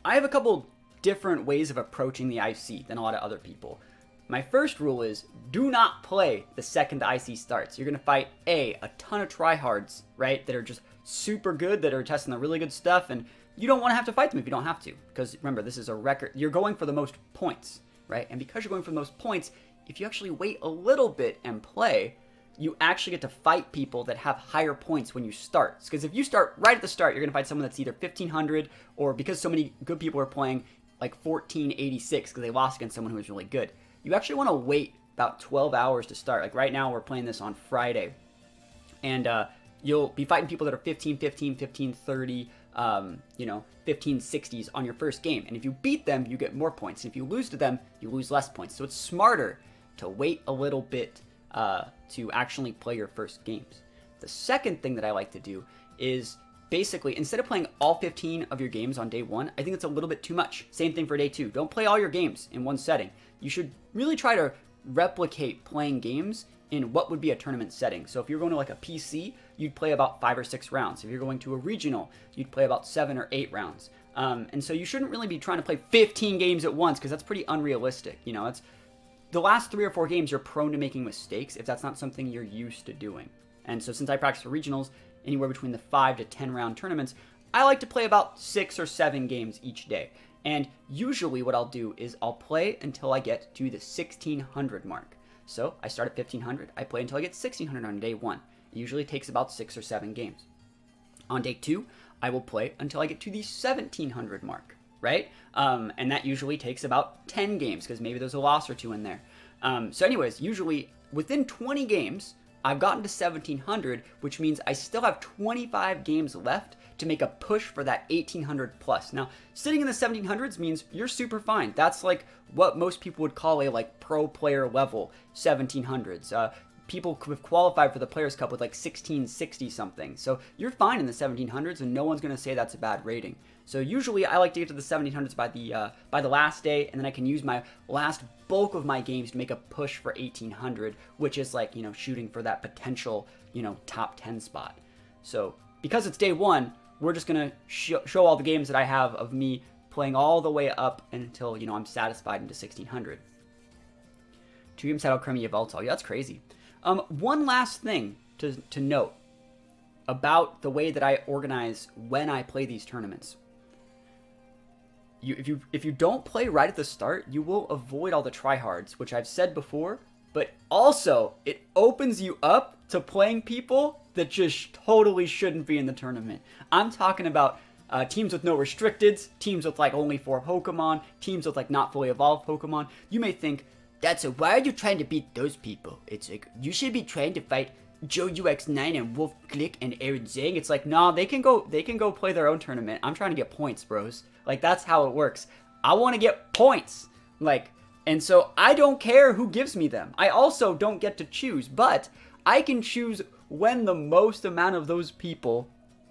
I have a couple different ways of approaching the IC than a lot of other people. My first rule is do not play the second the IC starts. You're going to fight a ton of tryhards, right, that are just super good, that are testing the really good stuff, and you don't want to have to fight them if you don't have to. Because remember, this is a record. You're going for the most points, right? And because you're going for the most points, if you actually wait a little bit and play, you actually get to fight people that have higher points when you start. Because if you start right at the start, you're going to fight someone that's either 1500 or, because so many good people are playing, like 1486 because they lost against someone who was really good. You actually want to wait about 12 hours to start. Like right now, we're playing this on Friday. And you'll be fighting people that are 1515, 1530, 1560s on your first game. And if you beat them, you get more points. And if you lose to them, you lose less points. So it's smarter to wait a little bit to actually play your first games. The second thing that I like to do is basically, instead of playing all 15 of your games on day one, I think it's a little bit too much. Same thing for day two. Don't play all your games in one setting. You should really try to replicate playing games in what would be a tournament setting. So if you're going to like a PC, you'd play about 5 or 6 rounds. If you're going to a regional, you'd play about 7 or 8 rounds. And so you shouldn't really be trying to play 15 games at once because that's pretty unrealistic. You know, it's the last 3 or 4 games you're prone to making mistakes if that's not something you're used to doing. And so since I practice for regionals, anywhere between the 5 to 10 round tournaments, I like to play about 6 or 7 games each day. And usually what I'll do is I'll play until I get to the 1600 mark. So I start at 1500, I play until I get 1600 on day 1. It usually takes about 6 or 7 games. On day 2, I will play until I get to the 1700 mark, right? And that usually takes about 10 games because maybe there's a loss or 2 in there. So anyways, usually within 20 games, I've gotten to 1700, which means I still have 25 games left to make a push for that 1800 plus. Now, sitting in the 1700s means you're super fine. That's like what most people would call a like pro player level 1700s. People could have qualified for the Players' Cup with like 1660 something. So you're fine in the 1700s, and no one's going to say that's a bad rating. So usually I like to get to the 1700s by the last day, and then I can use my last bulk of my games to make a push for 1800, which is like, you know, shooting for that potential, you know, top 10 spot. So because it's day 1, we're just going to show all the games that I have of me playing all the way up until, you know, I'm satisfied into 1600. 2 games had Alcremia Voltal. Yeah, that's crazy. One last thing to note about the way that I organize when I play these tournaments. If you don't play right at the start, you will avoid all the tryhards, which I've said before, but also it opens you up to playing people that just totally shouldn't be in the tournament. I'm talking about teams with no restricteds, teams with like only 4 Pokemon, teams with like not fully evolved Pokemon. You may think, why are you trying to beat those people? It's like, you should be trying to fight Joe UX9 and Wolf Click and Aaron Zhang. It's like, nah, they can go play their own tournament. I'm trying to get points, bros. Like, that's how it works. I want to get points. Like, and so I don't care who gives me them. I also don't get to choose, but I can choose when the most amount of those people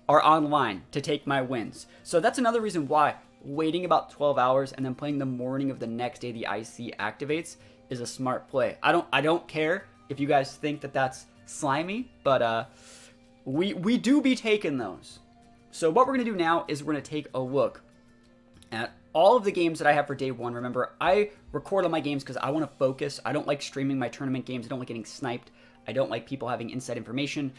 are online to take my wins. So that's another reason why waiting about 12 hours and then playing the morning of the next day the IC activates is a smart play. I don't care if you guys think that that's slimy, but we do be taking those. So what we're going to do now is we're going to take a look at all of the games that I have for day 1. Remember, I record all my games because I want to focus. I don't like streaming my tournament games. I don't like getting sniped. I don't like people having inside information.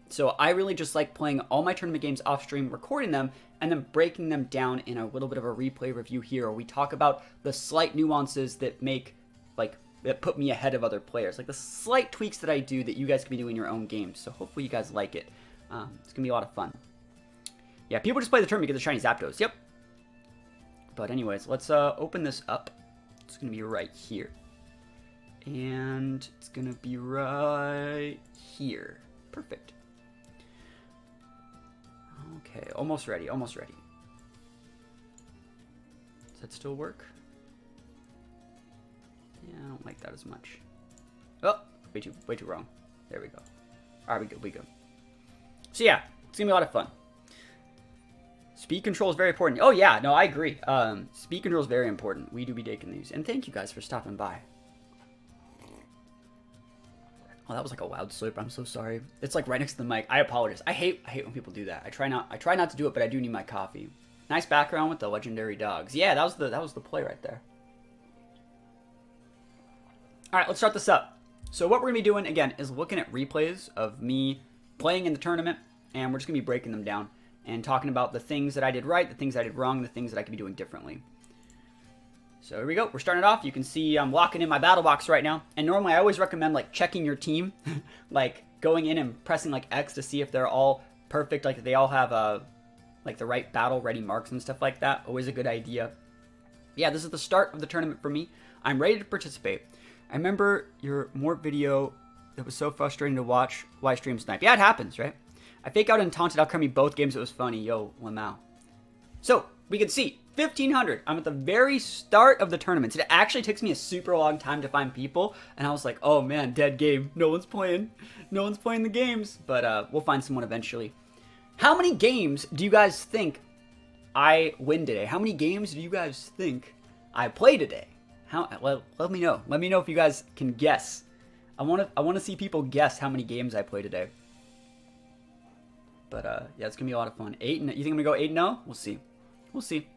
So I really just like playing all my tournament games off stream, recording them, and then breaking them down in a little bit of a replay review here, where we talk about the slight nuances that put me ahead of other players, like the slight tweaks that I do that you guys can be doing in your own games. So hopefully you guys like it. It's gonna be a lot of fun. Yeah, people just play the tournament because of shiny Zapdos. Yep. But anyways, let's open this up. It's gonna be right here. And it's gonna be right here. Perfect. Okay, almost ready, almost ready. Does that still work? Yeah, I don't like that as much. Oh, way too wrong. There we go. All right, we good. So yeah, it's gonna be a lot of fun. Speed control is very important. Oh yeah, no, I agree. Speed control is very important. We do be taking these. And thank you guys for stopping by. Oh, that was like a loud slurp. I'm so sorry. It's like right next to the mic. I apologize. I hate when people do that. I try not to do it, but I do need my coffee. Nice background with the legendary dogs. Yeah, that was the play right there. All right, let's start this up. So what we're going to be doing, again, is looking at replays of me playing in the tournament, and we're just going to be breaking them down and talking about the things that I did right, the things I did wrong, the things that I could be doing differently. So here we go. We're starting it off. You can see I'm locking in my battle box right now, and normally I always recommend like checking your team, like going in and pressing like X to see if they're all perfect, like they all have like the right battle ready marks and stuff like that. Always a good idea. Yeah, this is the start of the tournament for me. I'm ready to participate. I remember your Mort video that was so frustrating to watch. Why stream snipe? Yeah, it happens, right? I fake out and taunted Alchemy both games. It was funny. Yo, Lamau. So, we can see 1,500. I'm at the very start of the tournament. It actually takes me a super long time to find people. And I was like, oh man, dead game. No one's playing. No one's playing the games. But we'll find someone eventually. How many games do you guys think I win today? How many games do you guys think I play today? Let me know. Let me know if you guys can guess. I want to see people guess how many games I play today. But yeah, it's gonna be a lot of fun. You think I'm gonna go 8-0? We'll see. We'll see.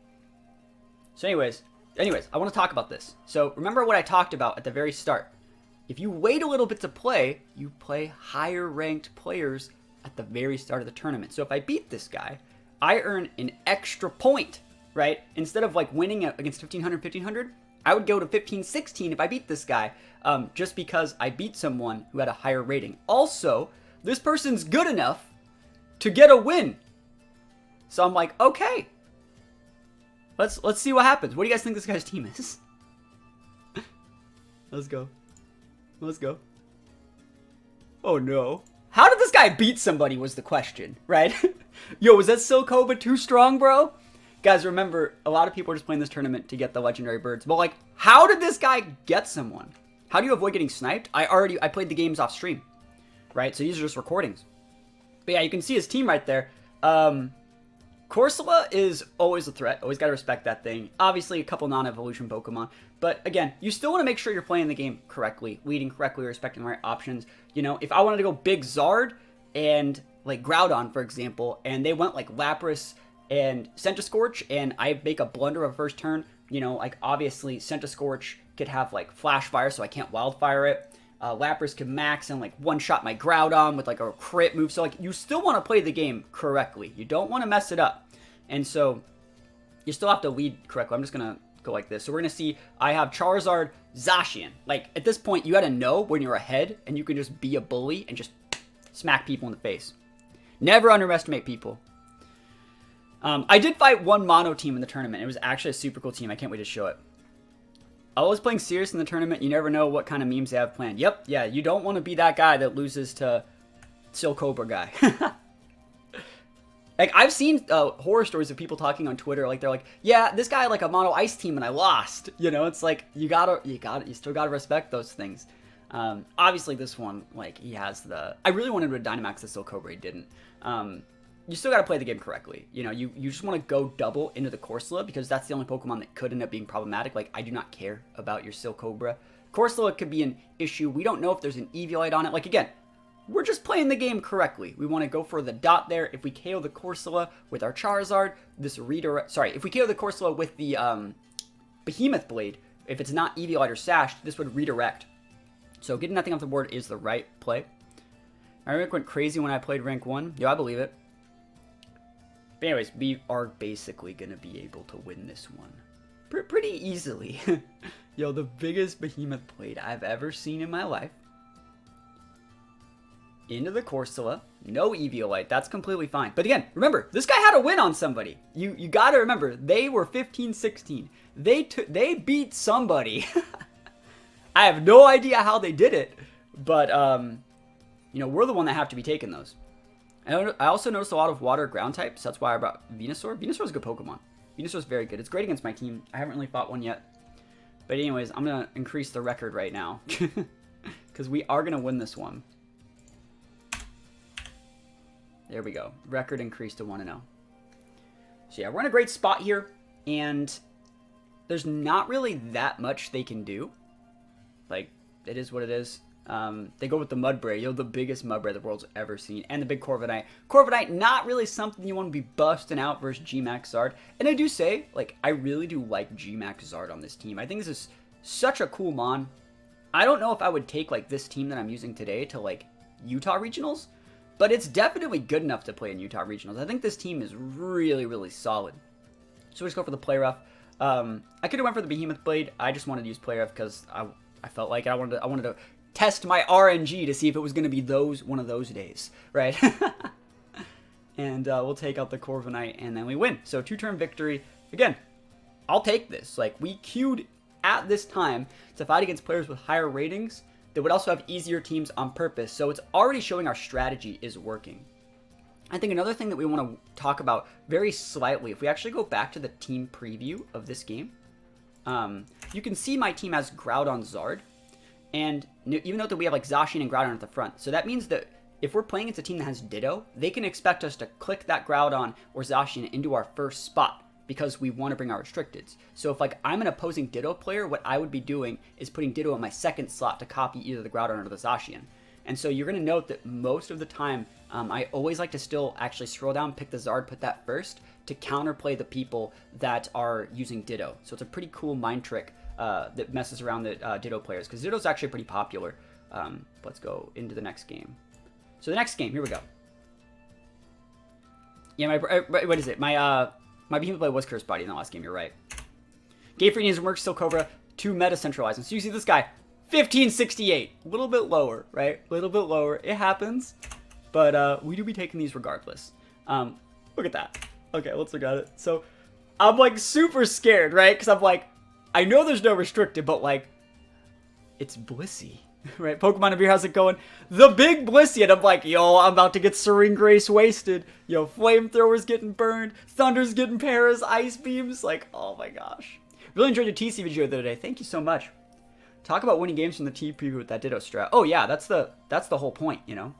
So anyways, I want to talk about this. So remember what I talked about at the very start. If you wait a little bit to play, you play higher ranked players at the very start of the tournament. So if I beat this guy, I earn an extra point, right? Instead of like winning against 1,500, I would go to 15-16 if I beat this guy, just because I beat someone who had a higher rating. Also, this person's good enough to get a win. So I'm like, okay, let's see what happens. What do you guys think this guy's team is? Let's go. Let's go. Oh no. How did this guy beat somebody was the question, right? Yo, was that Silcoba too strong, bro? Guys, remember, a lot of people are just playing this tournament to get the legendary birds. But, like, how did this guy get someone? How do you avoid getting sniped? I played the games off stream, right? So these are just recordings. But, yeah, you can see his team right there. Corsola is always a threat. Always got to respect that thing. Obviously, a couple non-evolution Pokemon. But, again, you still want to make sure you're playing the game correctly, leading correctly, respecting the right options. You know, if I wanted to go Big Zard and, like, Groudon, for example, and they went, like, Lapras and Centiskorch, and I make a blunder of first turn, you know, like, obviously, Centiskorch could have, like, Flash Fire, so I can't Wildfire it. Lapras could max and, like, one-shot my Groudon with, like, a crit move. So, like, you still want to play the game correctly. You don't want to mess it up. And so, you still have to lead correctly. I'm just going to go like this. So, we're going to see I have Charizard, Zacian. Like, at this point, you got to know when you're ahead, and you can just be a bully and just smack people in the face. Never underestimate people. I did fight one mono team in the tournament. It was actually a super cool team. I can't wait to show it. I was playing serious in the tournament. You never know what kind of memes they have planned. Yep, yeah, you don't want to be that guy that loses to Silcobra guy. Like, I've seen horror stories of people talking on Twitter. Like, they're like, yeah, this guy had like a mono ice team and I lost. You know, it's like, you still gotta respect those things. Obviously this one, like, he has the, I really wanted to Dynamax the Silcobra, he didn't. You still got to play the game correctly. You know, you just want to go double into the Corsola because that's the only Pokemon that could end up being problematic. Like, I do not care about your Silcobra. Corsola could be an issue. We don't know if there's an Eviolite on it. Like, again, we're just playing the game correctly. We want to go for the dot there. If we KO the Corsola with our Charizard, this redirect... Sorry, if we KO the Corsola with the Behemoth Blade, if it's not Eviolite or Sash, this would redirect. So getting nothing off the board is the right play. My rank went crazy when I played rank 1. Yo, I believe it. But anyways, we are basically going to be able to win this one pretty easily. Yo, the biggest Behemoth Blade I've ever seen in my life. Into the Corsola. No Eviolite. That's completely fine. But again, remember, this guy had a win on somebody. You got to remember, they were 15-16. They beat somebody. I have no idea how they did it. But, you know, we're the one that have to be taking those. I also noticed a lot of water ground types. That's why I brought Venusaur. Venusaur's a good Pokemon. Venusaur's very good. It's great against my team. I haven't really fought one yet. But anyways, I'm going to increase the record right now. Because we are going to win this one. There we go. Record increased to 1-0. So yeah, we're in a great spot here. And there's not really that much they can do. Like, it is what it is. They go with the Mudbray, the biggest Mudbray the world's ever seen, and the big Corviknight. Corviknight, not really something you want to be busting out versus G-Max Zard. And I do say, like, I really do like G-Max Zard on this team. I think this is such a cool mon. I don't know if I would take, like, this team that I'm using today to, like, Utah Regionals, but it's definitely good enough to play in Utah Regionals. I think this team is really, really solid. So we just go for the Play Rough. I could have went for the Behemoth Blade. I just wanted to use Play Rough because I felt like I wanted to test my RNG to see if it was going to be one of those days, right? And we'll take out the Corviknight, and then we win. So 2-turn victory. Again, I'll take this. Like, we queued at this time to fight against players with higher ratings that would also have easier teams on purpose. So it's already showing our strategy is working. I think another thing that we want to talk about very slightly, if we actually go back to the team preview of this game, you can see my team has Groudon Zard. And even though that we have like Zacian and Groudon at the front. So that means that if we're playing against a team that has Ditto, they can expect us to click that Groudon or Zacian into our first spot because we want to bring our restricteds. So if like I'm an opposing Ditto player, what I would be doing is putting Ditto in my second slot to copy either the Groudon or the Zacian. And so you're going to note that most of the time, I always like to still actually scroll down, pick the Zard, put that first to counterplay the people that are using Ditto. So it's a pretty cool mind trick that messes around the Ditto players, because Ditto's actually pretty popular. Let's go into the next game. So the next game, here we go. Yeah, what is it? My Behemoth Blade was Curse Body in the last game, you're right. Gate Free doesn't work, still Cobra, 2 meta centralizing. So you see this guy, 1568, a little bit lower, right? A little bit lower, it happens. But we do be taking these regardless. Look at that. Okay, let's look at it. So I'm like super scared, right? Because I'm like, I know there's no restricted, but like, it's Blissey, right? Pokemon of Beer, how's it going? The big Blissey, and I'm like, yo, I'm about to get Serene Grace wasted. Yo, Flamethrower's getting burned. Thunder's getting Paras, Ice Beams. Like, oh my gosh. Really enjoyed your TC video the other day. Thank you so much. Talk about winning games from the T preview with that Ditto strat. Oh yeah, that's the whole point, you know?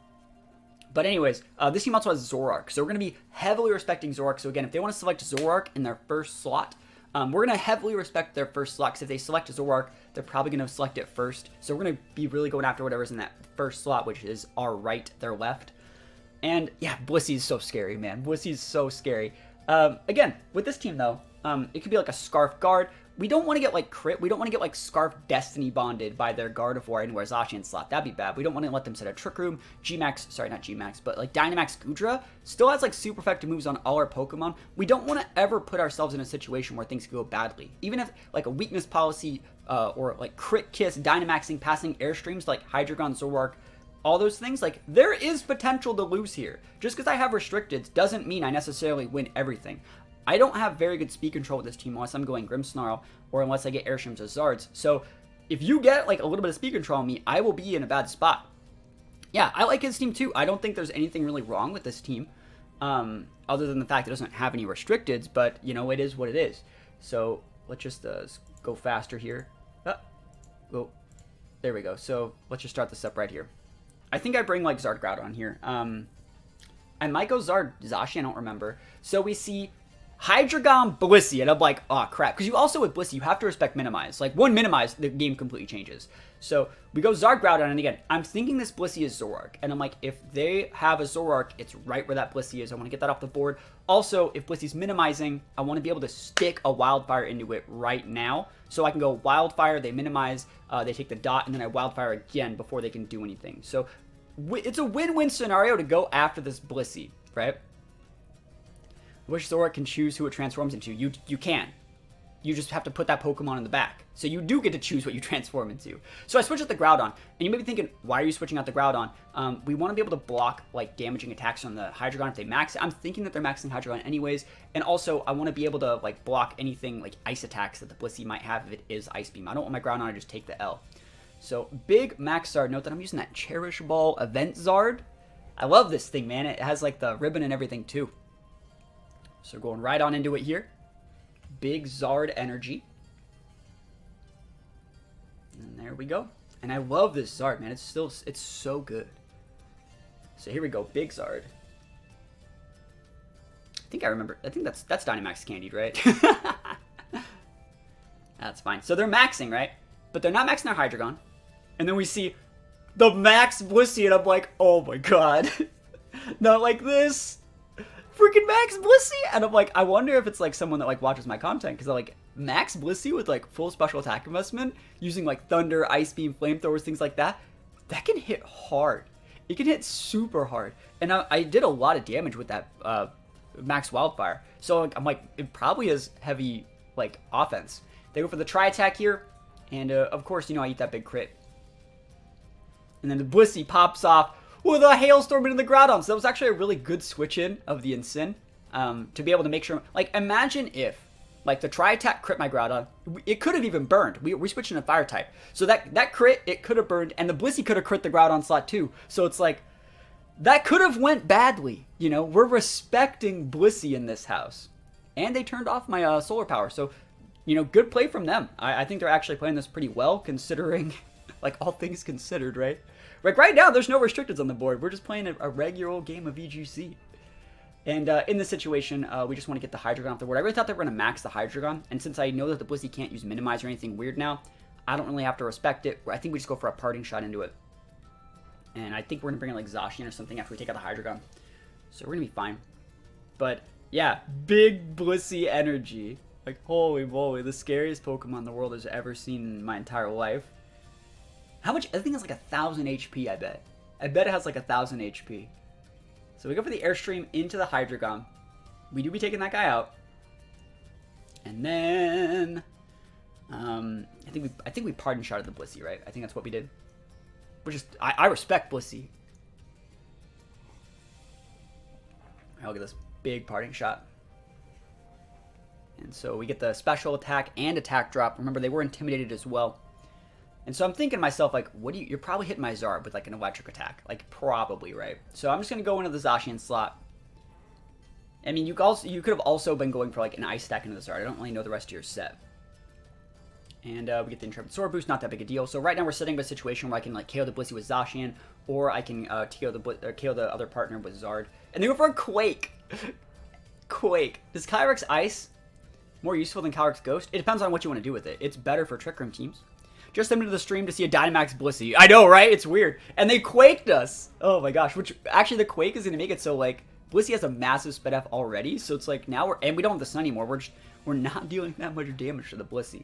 But anyways, this team also has Zoroark. So we're going to be heavily respecting Zoroark. So again, if they want to select Zoroark in their first slot, we're going to heavily respect their first slot. Because if they select Zoroark, they're probably going to select it first. So we're going to be really going after whatever's in that first slot, which is our right, their left. And yeah, Blissey's so scary, man. Blissey's so scary. Again, with this team though, it could be like a Scarf Guard. We don't want to get like crit. We don't want to get like Scarf Destiny bonded by their Gardevoir and Zacian slot. That'd be bad. We don't want to let them set a Trick Room. G-Max, sorry, not G-Max, but like Dynamax Goodra still has like super effective moves on all our Pokemon. We don't want to ever put ourselves in a situation where things could go badly. Even if like a weakness policy or like Crit Kiss, Dynamaxing, passing Airstreams like Hydreigon, Zoroark, all those things, like there is potential to lose here. Just because I have restricted doesn't mean I necessarily win everything. I don't have very good speed control with this team unless I'm going Grimmsnarl or unless I get Airstreams as Zards. So if you get like a little bit of speed control on me, I will be in a bad spot. Yeah, I like his team too. I don't think there's anything really wrong with this team other than the fact it doesn't have any restricteds, but you know, it is what it is. So let's just go faster here. Go. There we go. So let's just start this up right here. I think I bring like Zard Groudon here. I might go Zard Zacian, I don't remember. So we see Hydreigon Blissey, and I'm like, oh crap. Because you also, with Blissey, you have to respect Minimize. Like, one Minimize, the game completely changes. So, we go Zard Groudon, and again, I'm thinking this Blissey is Zoroark. And I'm like, if they have a Zoroark, it's right where that Blissey is. I want to get that off the board. Also, if Blissey's minimizing, I want to be able to stick a Wildfire into it right now. So I can go Wildfire, they minimize, they take the dot, and then I Wildfire again before they can do anything. So, it's a win-win scenario to go after this Blissey, right? Which Zoroark can choose who it transforms into. You can. You just have to put that Pokemon in the back. So you do get to choose what you transform into. So I switch out the Groudon. And you may be thinking, why are you switching out the Groudon? We want to be able to block like damaging attacks on the Hydreigon if they max it. I'm thinking that they're maxing Hydreigon anyways. And also, I want to be able to like block anything like ice attacks that the Blissey might have if it is Ice Beam. I don't want my Groudon to just take the L. So big max Zard. Note that I'm using that Cherish Ball Event Zard. I love this thing, man. It has like the ribbon and everything too. So going right on into it here. Big Zard energy. And there we go. And I love this Zard, man. It's so good. So here we go. Big Zard. I think I remember. I think that's Dynamax candied, right? That's fine. So they're maxing, right? But they're not maxing their Hydreigon. And then we see the max Blissey, and I'm like, oh my god. Not like this. Freaking max Blissey! And I'm like, I wonder if it's like someone that like watches my content, because like max Blissey with like full special attack investment, using like thunder, ice beam, flamethrowers, things like that, that can hit hard. It can hit super hard. And I did a lot of damage with that max wildfire. So like, I'm like, it probably has heavy like offense. They go for the tri attack here, and of course, you know, I eat that big crit. And then the Blissey pops off with a hailstorm into the Groudon. So that was actually a really good switch in of the Incin, to be able to make sure, like, imagine if like the tri attack crit my Groudon, it could have even burned. We switched into fire type, so that crit, it could have burned, and the Blissey could have crit the Groudon slot too. So it's like, that could have went badly. You know, we're respecting Blissey in this house, and they turned off my solar power. So, you know, good play from them. I think they're actually playing this pretty well, considering like all things considered, right? Like right now, there's no restricteds on the board. We're just playing a regular old game of VGC. And in this situation, we just want to get the Hydreigon off the board. I really thought they were going to max the Hydreigon, and since I know that the Blissey can't use Minimize or anything weird now, I don't really have to respect it. I think we just go for a parting shot into it. And I think we're going to bring in like Zacian or something after we take out the Hydreigon. So we're going to be fine. But yeah, big Blissey energy. Like, holy moly, the scariest Pokemon the world has ever seen in my entire life. How much? I think it's like 1,000 HP, I bet. I bet it has like 1,000 HP. So we go for the Airstream into the Hydreigon. We do be taking that guy out. And then I think we parting shotted the Blissey, right? I think that's what we did. Which is, I respect Blissey. Right, look at this big parting shot. And so we get the special attack and attack drop. Remember, they were intimidated as well. And so I'm thinking to myself, like, you're probably hitting my Zard with like an electric attack. Like, probably, right? So I'm just going to go into the Zacian slot. I mean, you could have also been going for like an ice stack into the Zard. I don't really know the rest of your set. And we get the Intrepid Sword Boost, not that big a deal. So right now we're setting up a situation where I can like KO the Blissey with Zacian, or I can KO the other partner with Zard. And they go for a Quake. Quake. Does Kyrex Ice more useful than Kyrex Ghost? It depends on what you want to do with it. It's better for Trick Room teams. Just sent into the stream to see a Dynamax Blissey. I know, right? It's weird. And they quaked us. Oh my gosh. Which, actually, the Quake is going to make it so, like, Blissey has a massive sped F already. So it's like, now and we don't have the Sun anymore. We're not dealing that much damage to the Blissey.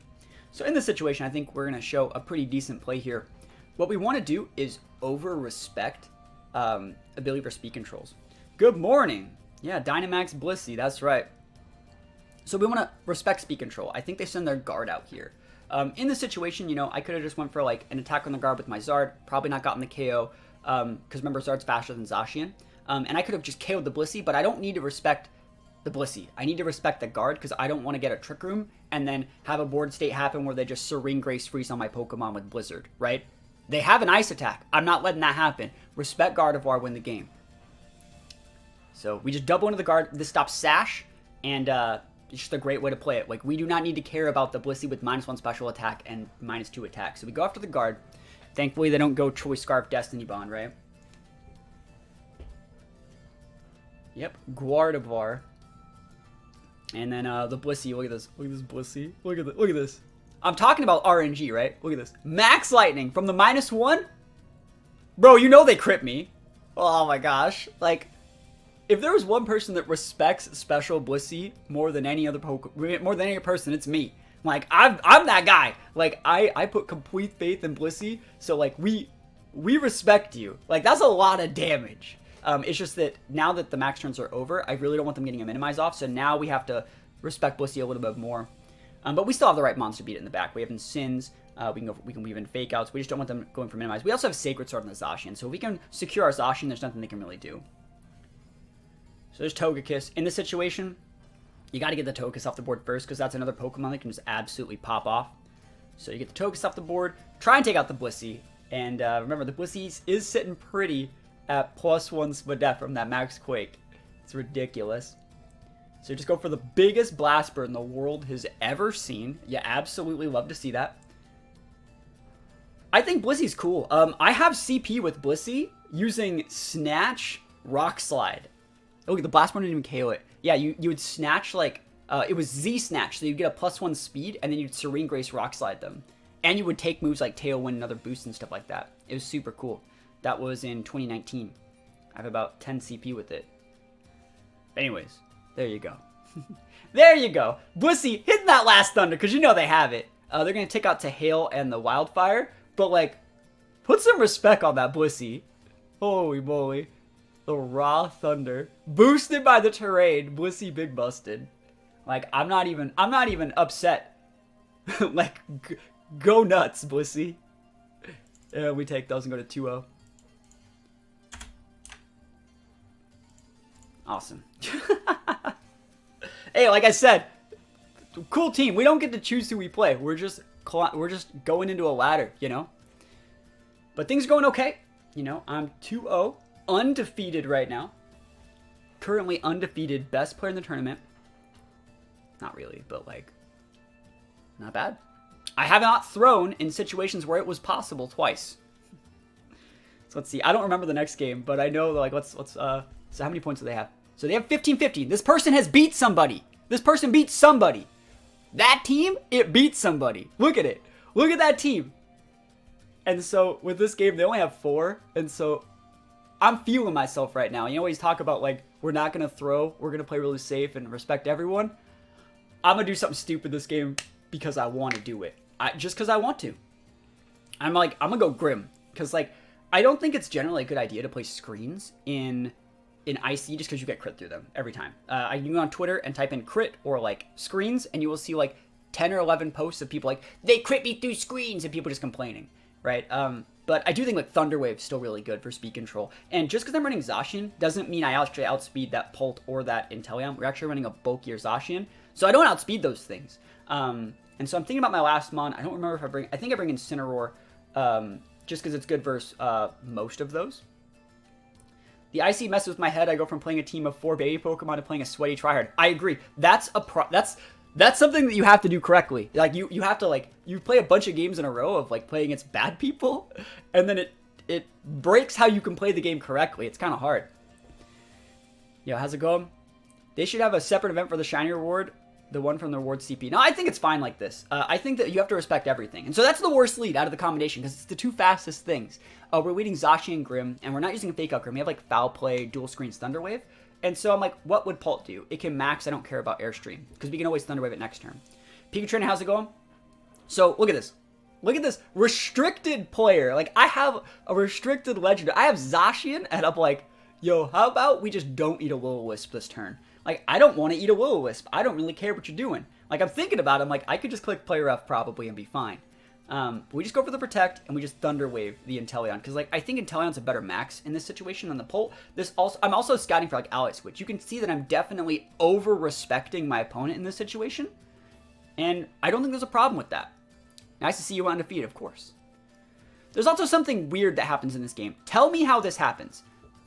So in this situation, I think we're going to show a pretty decent play here. What we want to do is over-respect ability for speed controls. Good morning. Yeah, Dynamax Blissey. That's right. So we want to respect speed control. I think they send their guard out here. In this situation, you know, I could have just went for like an attack on the guard with my Zard, probably not gotten the KO, because remember, Zard's faster than Zacian. And I could have just KO'd the Blissey, but I don't need to respect the Blissey. I need to respect the guard, because I don't want to get a Trick Room and then have a board state happen where they just Serene Grace freeze on my Pokemon with Blizzard, right? They have an ice attack. I'm not letting that happen. Respect Gardevoir, win the game. So we just double into the guard. This stops Sash, and it's just a great way to play it. Like, we do not need to care about the Blissey with -1 special attack and -2 attack. So we go after the guard. Thankfully, they don't go Choice Scarf, Destiny Bond, right? Yep, Gardevoir. And then the Blissey. Look at this. Look at this Blissey. Look at this. I'm talking about RNG, right? Look at this. Max Lightning from the -1. Bro, you know they crit me. Oh my gosh. Like, if there was one person that respects Special Blissey more than any other more than any person, it's me. Like, I'm that guy. Like, I put complete faith in Blissey, so like we respect you. Like, that's a lot of damage. It's just that now that the max turns are over, I really don't want them getting a minimize off. So now we have to respect Blissey a little bit more. But we still have the right monster beat in the back. We have Sins. We can weave in fake outs. We just don't want them going for minimize. We also have Sacred Sword on the Zacian, so if we can secure our Zacian, there's nothing they can really do. So there's Togekiss. In this situation, you got to get the Togekiss off the board first, because that's another Pokemon that can just absolutely pop off. So you get the Togekiss off the board, try and take out the Blissey. And remember, the Blissey is sitting pretty at +1 Spadef from that Max Quake. It's ridiculous. So just go for the biggest Blast Bird the world has ever seen. You absolutely love to see that. I think Blissey's cool. I have CP with Blissey using Snatch, Rock Slide. Oh, the Blast Bird didn't even KO it. Yeah, you would snatch like, it was Z Snatch, so you'd get a +1 speed, and then you'd Serene Grace Rock Slide them. And you would take moves like Tailwind and other boosts and stuff like that. It was super cool. That was in 2019. I have about 10 CP with it. Anyways, there you go. There you go. Blissey hitting that last Thunder, because you know they have it. They're going to take out to Hail and the Wildfire. But, like, put some respect on that Blissey. Holy moly. The raw Thunder. Boosted by the terrain. Blissey big busted. Like, I'm not even upset. Like, go nuts, Blissey. Yeah, we take those and go to 2-0. Awesome. Hey, like I said, cool team. We don't get to choose who we play. We're just going into a ladder, you know? But things are going okay. You know, I'm 2-0. Undefeated right now. Currently undefeated. Best player in the tournament. Not really, but like, not bad. I have not thrown in situations where it was possible twice. So let's see. I don't remember the next game, but I know, like, so how many points do they have? So they have 15-15. This person has beat somebody. This person beat somebody. That team, it beat somebody. Look at it. Look at that team. And so with this game, they only have 4. And so I'm feeling myself right now. You always talk about, like, we're not going to throw. We're going to play really safe and respect everyone. I'm going to do something stupid this game because I want to do it. Just because I want to. I'm going to go Grim. Because, like, I don't think it's generally a good idea to play screens in IC just because you get crit through them every time. You can go on Twitter and type in crit or like screens, and you will see like 10 or 11 posts of people like, they crit me through screens, and people just complaining, right? But I do think like Thunderwave's still really good for speed control. And just because I'm running Zacian doesn't mean I actually outspeed that Pult or that Inteleon. We're actually running a bulkier Zacian, so I don't outspeed those things. And so I'm thinking about my last mon. I don't remember if I think I bring Incineroar, just because it's good versus most of those. The IC messes with my head. I go from playing a team of 4 baby Pokemon to playing a sweaty tryhard. I agree. That's something that you have to do correctly. Like you have to, like, you play a bunch of games in a row of like playing against bad people, and then it breaks how you can play the game correctly. It's kind of hard. Yo, how's it going? They should have a separate event for the shiny reward, the one from the reward CP. No, I think it's fine like this. I think that you have to respect everything. And so that's the worst lead out of the combination because it's the 2 fastest things. We're leading Zacian and Grim, and we're not using a fake out Grim. We have like Foul Play, Dual Screens, Thunderwave. And so I'm like, what would Pult do? It can max. I don't care about Airstream because we can always Thunderwave it next turn. Pikachu, how's it going? So look at this. Look at this restricted player. Like, I have a restricted legend. I have Zacian, and I'm like, yo, how about we just don't eat a Will-O-Wisp this turn? Like, I don't want to eat a Will-O-Wisp. I don't really care what you're doing. Like, I'm thinking about it. I'm like, I could just click Player F probably and be fine. We just go for the Protect, and we just Thunderwave the Inteleon. Because, like, I think Inteleon's a better max in this situation than the Pult. I'm also scouting for, like, Ally Switch. You can see that I'm definitely over-respecting my opponent in this situation. And I don't think there's a problem with that. Nice to see you undefeated, of course. There's also something weird that happens in this game. Tell me how this happens.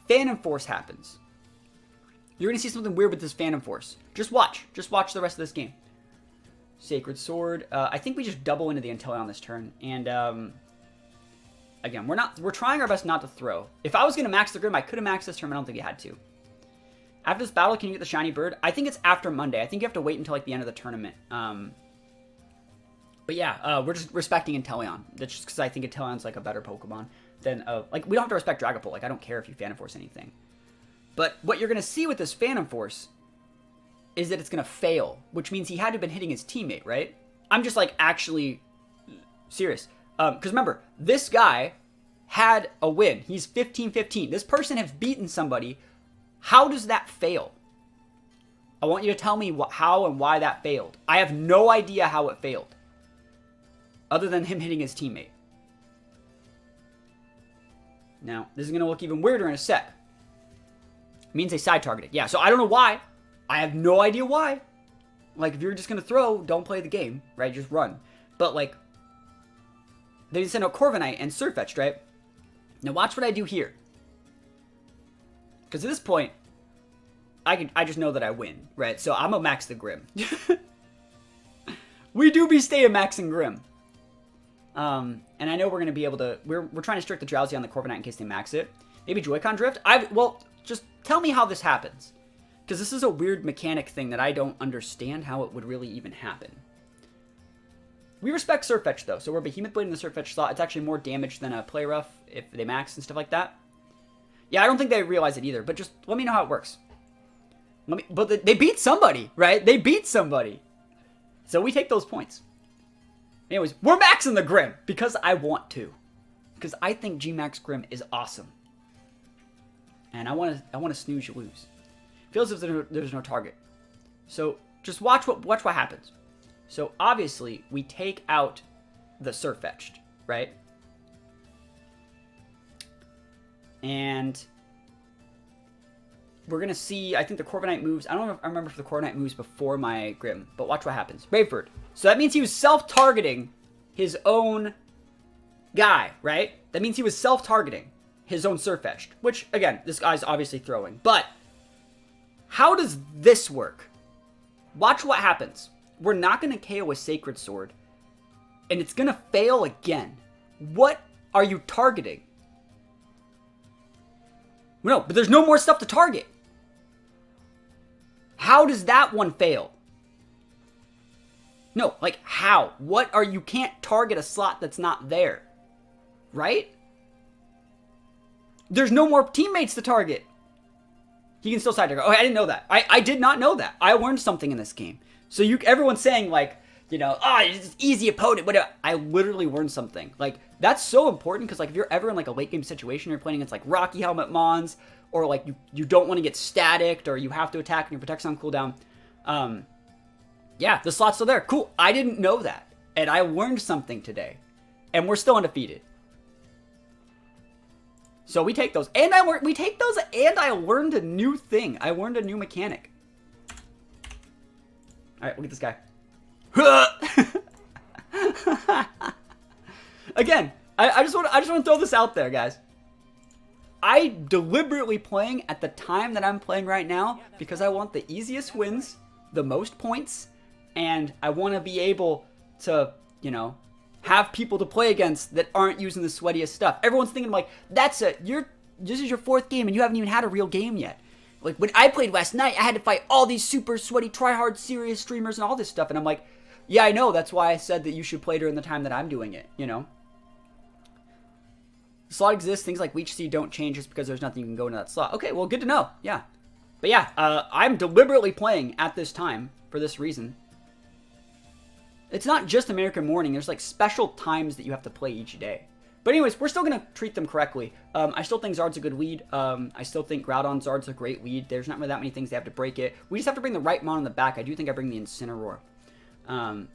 Phantom Force happens. You're going to see something weird with this Phantom Force. Just watch. Just watch the rest of this game. Sacred Sword. I think we just double into the Inteleon this turn. And, again, we're trying our best not to throw. If I was going to max the Grim, I could have maxed this turn, but I don't think you had to. After this battle, can you get the Shiny Bird? I think it's after Monday. I think you have to wait until, like, the end of the tournament. But yeah, we're just respecting Inteleon. That's just because I think Inteleon's, like, a better Pokemon than, like, we don't have to respect Dragapult. Like, I don't care if you Phantom Force anything. But what you're going to see with this Phantom Force is that it's going to fail, which means he had to have been hitting his teammate, right? I'm just, like, actually serious. Because remember, this guy had a win. He's 15-15. This person has beaten somebody. How does that fail? I want you to tell me how and why that failed. I have no idea how it failed, other than him hitting his teammate. Now, this is going to look even weirder in a sec. It means they side targeted. Yeah, so I don't know why. I have no idea why. Like, if you're just going to throw, don't play the game, right? Just run. But, like, they send out Corviknight and Surfetched, right? Now, watch what I do here. Because at this point, I just know that I win, right? So I'm going to max the Grim. We do be staying maxing Grim. And I know we're going to be able to... We're trying to strict the Drowsy on the Corviknight in case they max it. Maybe Joy-Con Drift? Well, just tell me how this happens. Because this is a weird mechanic thing that I don't understand how it would really even happen. We respect Surf Fetch, though. So we're Behemoth Blade in the Surf Fetch slot. It's actually more damage than a Play Rough if they max and stuff like that. Yeah, I don't think they realize it either, but just let me know how it works. But they beat somebody, right? They beat somebody. So we take those points. Anyways, we're maxing the Grim because I want to. Because I think G-Max Grim is awesome. And I want to snooze you lose. Feels as if there's no target. So just watch what happens. So obviously we take out the Surf Fetched, right? And we're going to see, I think the Corviknight moves. I remember if the Corviknight moves before my Grim, but watch what happens. Braveford. So that means he was self-targeting his own guy, right? That means he was self-targeting his own Surf Fetched, which, again, this guy's obviously throwing. But how does this work? Watch what happens. We're not going to KO a Sacred Sword, and it's going to fail again. What are you targeting? No, but there's no more stuff to target. How does that one fail? No, like how? What are you can't target a slot that's not there. Right? There's no more teammates to target. He can still side target. Oh, I didn't know that. I did not know that. I learned something in this game. So everyone's saying like, you know, it's easy opponent, whatever. I literally learned something. Like, that's so important because, like, if you're ever in, like, a late game situation, you're playing against, like, Rocky Helmet Mons, or, like, you don't want to get staticked, or you have to attack and your protect's on cooldown. Yeah, the slot's still there. Cool. I didn't know that. And I learned something today. And we're still undefeated. So we take those. And I learned a new thing. I learned a new mechanic. Alright, look at this guy. Again, I just want to throw this out there, guys. I deliberately playing at the time that I'm playing right now because I want the easiest wins, the most points, and I want to be able to, you know, have people to play against that aren't using the sweatiest stuff. Everyone's thinking like, this is your 4th game and you haven't even had a real game yet. Like, when I played last night, I had to fight all these super sweaty, try-hard, serious streamers and all this stuff. And I'm like, yeah, I know. That's why I said that you should play during the time that I'm doing it, you know? The slot exists. Things like Leech Seed don't change just because there's nothing you can go into that slot. Okay, well, good to know. Yeah. But yeah, I'm deliberately playing at this time for this reason. It's not just American Morning. There's, like, special times that you have to play each day. But anyways, we're still going to treat them correctly. I still think Zard's a good lead. I still think Groudon Zard's a great lead. There's not really that many things they have to break it. We just have to bring the right mon in the back. I do think I bring the Incineroar. And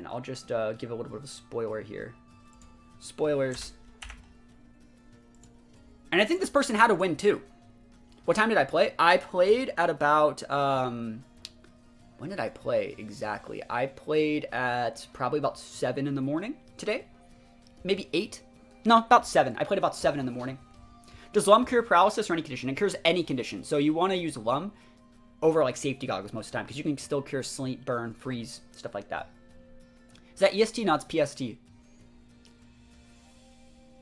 I'll just give a little bit of a spoiler here. Spoilers. And I think this person had a win too. What time did I play? I played at about... when did I play exactly? I played at probably about 7 in the morning today. Maybe 8? No, about 7. I played about 7 in the morning. Does Lum cure paralysis or any condition? It cures any condition. So you want to use Lum over, like, safety goggles most of the time. Because you can still cure sleep, burn, freeze, stuff like that. Is that EST? No, it's PST.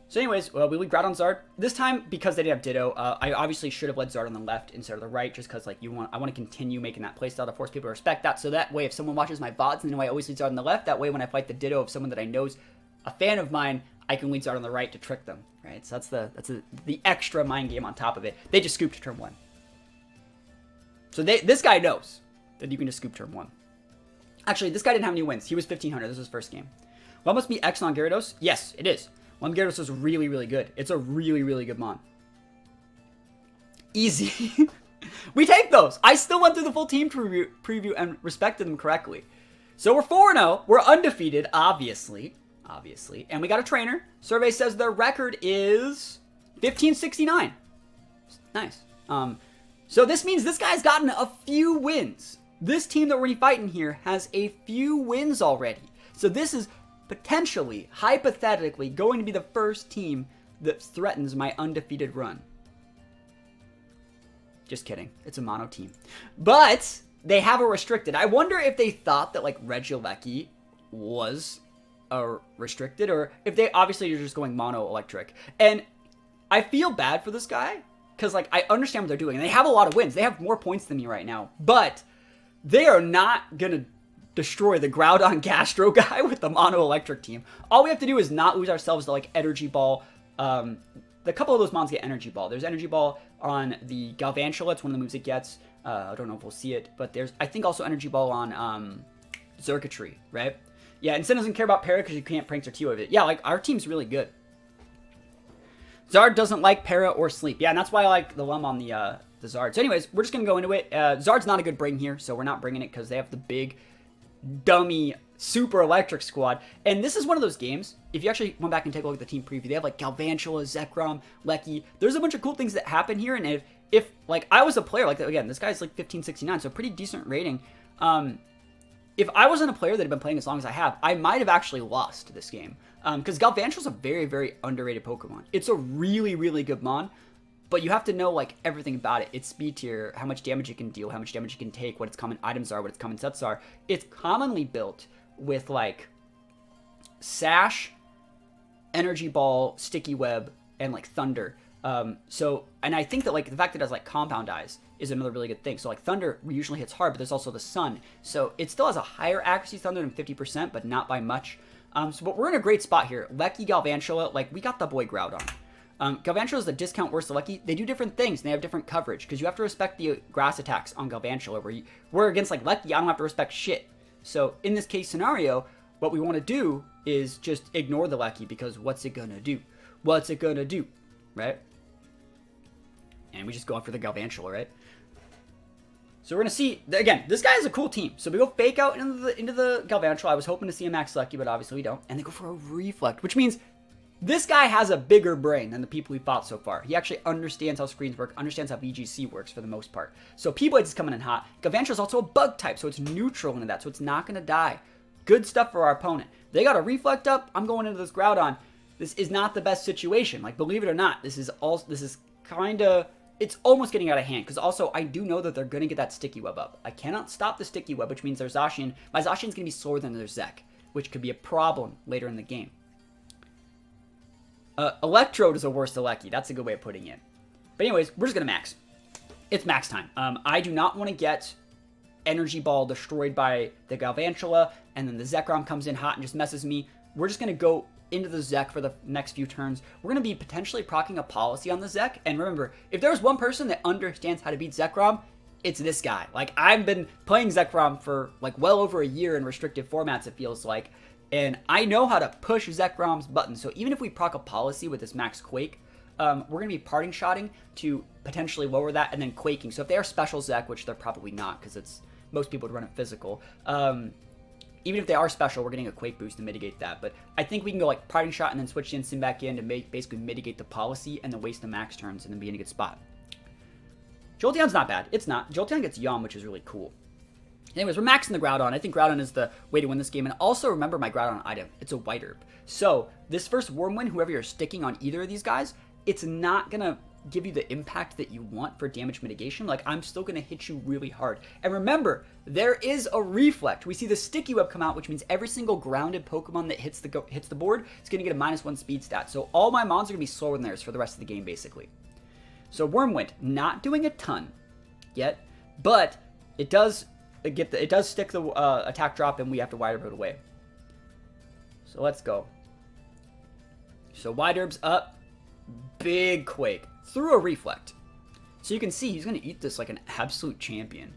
So anyways, we lead Groudon Zard. This time, because they didn't have Ditto, I obviously should have led Zard on the left instead of the right. Just because, like, I want to continue making that playstyle to force people to respect that. So that way, if someone watches my VODs, and I always lead Zard on the left. That way, when I fight the Ditto of someone that I know is a fan of mine, I can lead Zard on the right to trick them, right? So that's the extra mind game on top of it. They just scooped turn 1. So this guy knows that you can just scoop turn 1. Actually, this guy didn't have any wins. He was 1500. This was his first game. Well, must be Exelon Gyarados? Yes, it is. One Gyarados is really, really good. It's a really, really good mon. Easy. We take those. I still went through the full team preview and respected them correctly. So we're 4-0. We're undefeated, obviously. And we got a trainer. Survey says their record is 1569. Nice. So this means this guy's gotten a few wins. This team that we're fighting here has a few wins already. So this is potentially, hypothetically, going to be the first team that threatens my undefeated run. Just kidding. It's a mono team. But they have a restricted. I wonder if they thought that, like, Regieleki was restricted, or if they obviously are just going mono electric. And I feel bad for this guy because, like, I understand what they're doing. And they have a lot of wins. They have more points than me right now. But they are not going to destroy the Groudon Gastro guy with the Mono Electric team. All we have to do is not lose ourselves to like Energy Ball. The couple of those mons get Energy Ball. There's Energy Ball on the Galvantula. It's one of the moves it gets. I don't know if we'll see it, but there's, I think, also Energy Ball on Xurkitree, right? Yeah, and Sin doesn't care about Para because you can't Prankster T with it. Yeah, like, our team's really good. Zard doesn't like Para or Sleep. Yeah, and that's why I like the Lum on the Zard. So anyways, we're just going to go into it. Zard's not a good bring here, so we're not bringing it because they have the big, dummy, super electric squad. And this is one of those games, if you actually went back and take a look at the team preview, they have like Galvantula, Zekrom, Lecky. There's a bunch of cool things that happen here, and if like, I was a player, like, again, this guy's like 1569, so pretty decent rating. If I wasn't a player that had been playing as long as I have, I might have actually lost this game. Because Galvantula's a very, very underrated Pokemon. It's a really, really good mon, but you have to know, like, everything about it. Its speed tier, how much damage it can deal, how much damage it can take, what its common items are, what its common sets are. It's commonly built with, like, Sash, Energy Ball, Sticky Web, and, like, Thunder. And I think that, like, the fact that it has, like, Compound Eyes is another really good thing. So, like, Thunder usually hits hard, but there's also the Sun. So it still has a higher accuracy Thunder than 50%, but not by much. But we're in a great spot here. Lecky, Galvantula, like, we got the boy Groudon. Galvantula is the discount worse than Lecky. They do different things, and they have different coverage, because you have to respect the grass attacks on Galvantula, where against, like, Lecky, I don't have to respect shit. So, in this case scenario, what we want to do is just ignore the Lecky, because what's it gonna do? What's it gonna do? Right? And we just go after the Galvantula, right? So we're going to see, again, this guy is a cool team. So we go Fake Out into the Galvantula. I was hoping to see a Max Lucky, but obviously we don't. And they go for a Reflect, which means this guy has a bigger brain than the people we've fought so far. He actually understands how screens work, understands how VGC works for the most part. So P-Blades is coming in hot. Galvantula is also a bug type, so it's neutral into that, so it's not going to die. Good stuff for our opponent. They got a Reflect up. I'm going into this Groudon. This is not the best situation. Like, believe it or not, this is kind of... It's almost getting out of hand, because also I do know that they're going to get that Sticky Web up. I cannot stop the Sticky Web, which means their Zacian, my Zacian's going to be slower than their Zek, which could be a problem later in the game. Electrode is a worse Lecky. That's a good way of putting it. But anyways, we're just going to max. It's max time. I do not want to get Energy Ball destroyed by the Galvantula, and then the Zekrom comes in hot and just messes me. We're just going to go into the Zek for the next few turns. We're going to be potentially proccing a policy on the Zek. And remember, if there's one person that understands how to beat Zekrom, it's this guy. Like, I've been playing Zekrom for, like, well over a year in restrictive formats, it feels like. And I know how to push Zekrom's buttons. So even if we proc a policy with this Max Quake, we're going to be parting shotting to potentially lower that and then quaking. So if they are special Zek, which they're probably not because it's most people would run it physical, even if they are special, we're getting a Quake boost to mitigate that. But I think we can go like Parting Shot and then switch the Instant back in to basically mitigate the policy and then waste the max turns and then be in a good spot. Jolteon's not bad. It's not. Jolteon gets Yawn, which is really cool. Anyways, we're maxing the Groudon. I think Groudon is the way to win this game. And also remember my Groudon item. It's a White Herb. So this first Wormwind, whoever you're sticking on either of these guys, it's not going to give you the impact that you want for damage mitigation. Like, I'm still going to hit you really hard. And remember, there is a Reflect. We see the Sticky Web come out, which means every single grounded Pokemon that hits the board is going to get a -1 speed stat. So all my mons are going to be slower than theirs for the rest of the game, basically. So Wormwind, not doing a ton yet, but it does stick the attack drop, and we have to Wide Herb it away. So let's go. So Wide Herb's up. Big Quake through a Reflect. So you can see he's going to eat this like an absolute champion.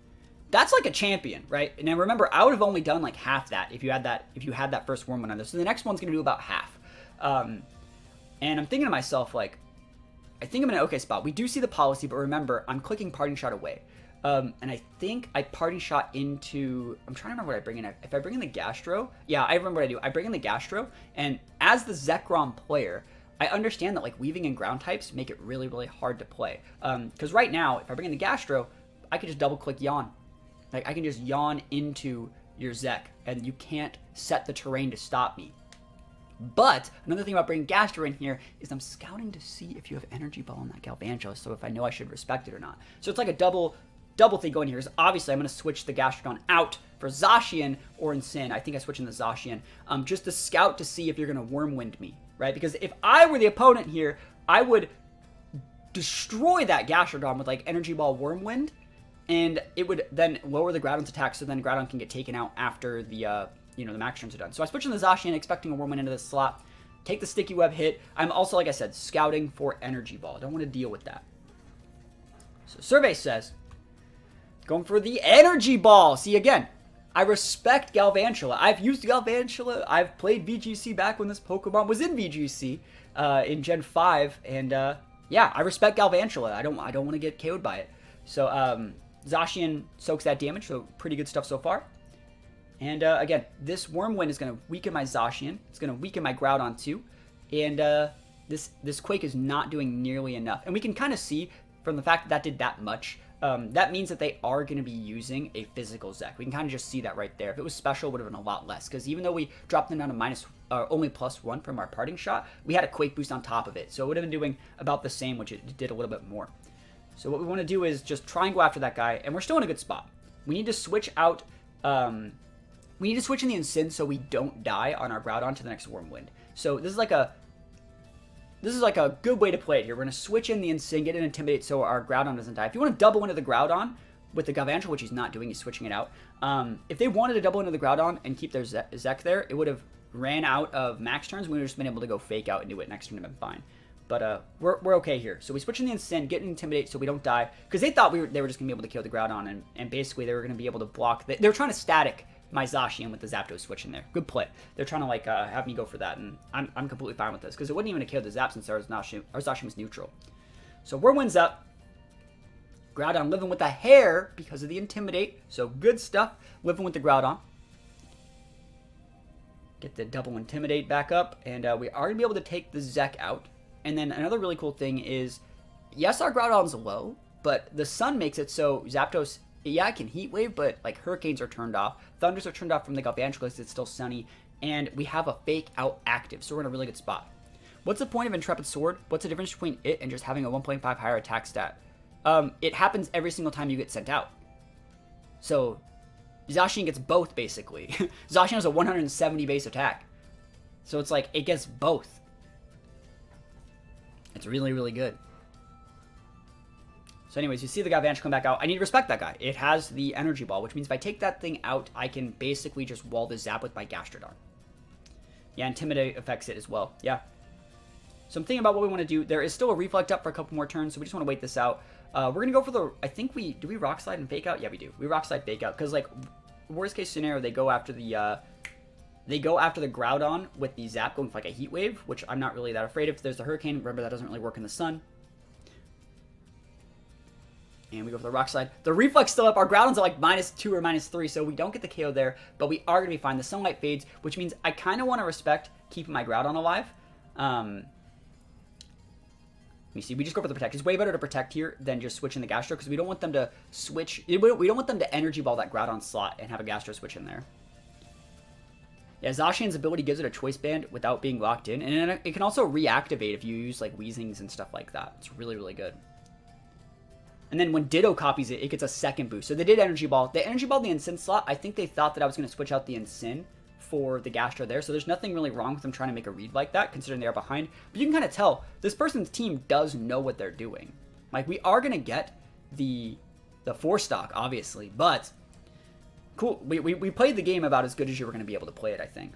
That's like a champion, right? And then remember, I would have only done like half that if you had that first Wormwind on this. So the next one's going to do about half. And I'm thinking to myself, like, I think I'm in an okay spot. We do see the policy, but remember, I'm clicking Parting Shot away. And I think I Parting Shot into... I'm trying to remember what I bring in. If I bring in the Gastro... Yeah, I remember what I do. I bring in the Gastro, and as the Zekrom player, I understand that like weaving and ground types make it really, really hard to play. Because right now, if I bring in the Gastro, I can just double-click Yawn. Like, I can just Yawn into your Zek, and you can't set the terrain to stop me. But another thing about bringing Gastro in here is I'm scouting to see if you have Energy Ball on that Galvantula, so if I know I should respect it or not. So it's like a double thing going here. Is obviously I'm going to switch the Gastrodon out for Zacian or Incin. I think I switch in the Zacian just to scout to see if you're going to Wormwind me, right? Because if I were the opponent here, I would destroy that Gastrodon with like Energy Ball Wormwind and it would then lower the Groudon's attack, so then Groudon can get taken out after the the max turns are done. So I switch in the Zacian, expecting a Whirlwind into this slot. Take the Sticky Web hit. I'm also, like I said, scouting for Energy Ball. I don't want to deal with that. So Survey says, going for the Energy Ball. See, again, I respect Galvantula. I've used Galvantula. I've played VGC back when this Pokemon was in VGC in Gen 5. And yeah, I respect Galvantula. I don't want to get KO'd by it. So Zacian soaks that damage, so pretty good stuff so far. And again, this Whirlwind is going to weaken my Zacian. It's going to weaken my Groudon too. And this Quake is not doing nearly enough. And we can kind of see from the fact that did that much, that means that they are going to be using a physical Zek. We can kind of just see that right there. If it was special, it would have been a lot less. Because even though we dropped them down to only +1 from our parting shot, we had a Quake boost on top of it. So it would have been doing about the same, which it did a little bit more. So what we want to do is just try and go after that guy. And we're still in a good spot. We need to switch out... we need to switch in the Incin so we don't die on our Groudon to the next Whirlwind. So this is like a good way to play it here. We're going to switch in the Incin, get an Intimidate so our Groudon doesn't die. If you want to double into the Groudon with the Galvantula, which he's not doing, he's switching it out. If they wanted to double into the Groudon and keep their Zek there, it would have ran out of max turns. We would have just been able to go fake out and do it next turn and been fine. But we're okay here. So we switch in the Incin, get an Intimidate so we don't die. Because they thought they were just going to be able to kill the Groudon, and basically they were going to be able to block. They were trying to static my Zacian with the Zapdos switch in there. Good play. They're trying to like have me go for that, and I'm completely fine with this because it wouldn't even have killed the Zap since our Zacian was neutral. So Whirlwind's up. Groudon living with the hair because of the Intimidate. So good stuff. Living with the Groudon. Get the double Intimidate back up, and we are going to be able to take the Zek out. And then another really cool thing is, yes, our Groudon's low, but the sun makes it so Zapdos, yeah, it can Heat Wave, but like Hurricanes are turned off. Thunders are turned off from the Galvantula because it's still sunny. And we have a Fake Out active, so we're in a really good spot. What's the point of Intrepid Sword? What's the difference between it and just having a 1.5 higher attack stat? It happens every single time you get sent out. So Zacian gets both, basically. Zacian has a 170 base attack. So it's like, it gets both. It's really, really good. So anyways, you see the Galvantula come back out. I need to respect that guy. It has the Energy Ball, which means if I take that thing out, I can basically just wall the Zap with my Gastrodon. Yeah, Intimidate affects it as well. Yeah. So I'm thinking about what we want to do. There is still a Reflect up for a couple more turns, so we just want to wait this out. We're going to go for the... I think we... Do we Rock Slide and Fake Out? Yeah, we do. We Rock Slide Fake Out, because, like, worst case scenario, they go after the... They go after the Groudon with the Zap going for like a Heat Wave, which I'm not really that afraid of. If there's a Hurricane, remember that doesn't really work in the sun. And we go for the Rock Slide. The Reflex still up. Our Groudon's at like -2 or -3, so we don't get the KO there, but we are going to be fine. The Sunlight fades, which means I kind of want to respect keeping my Groudon alive. Let me see. We just go for the Protect. It's way better to Protect here than just switching the Gastro, because we don't want them to switch. We don't want them to Energy Ball that Groudon slot and have a Gastro switch in there. Yeah, Zacian's ability gives it a Choice Band without being locked in, and it can also reactivate if you use like Weezings and stuff like that. It's really, really good. And then when Ditto copies it, it gets a second boost. So they did Energy Ball. They Energy Balled the Incin slot. I think they thought that I was going to switch out the Incin for the Gastro there. So there's nothing really wrong with them trying to make a read like that, considering they are behind. But you can kind of tell this person's team does know what they're doing. Like, we are going to get the 4-stock, obviously, but... Cool. We played the game about as good as you were going to be able to play it, I think.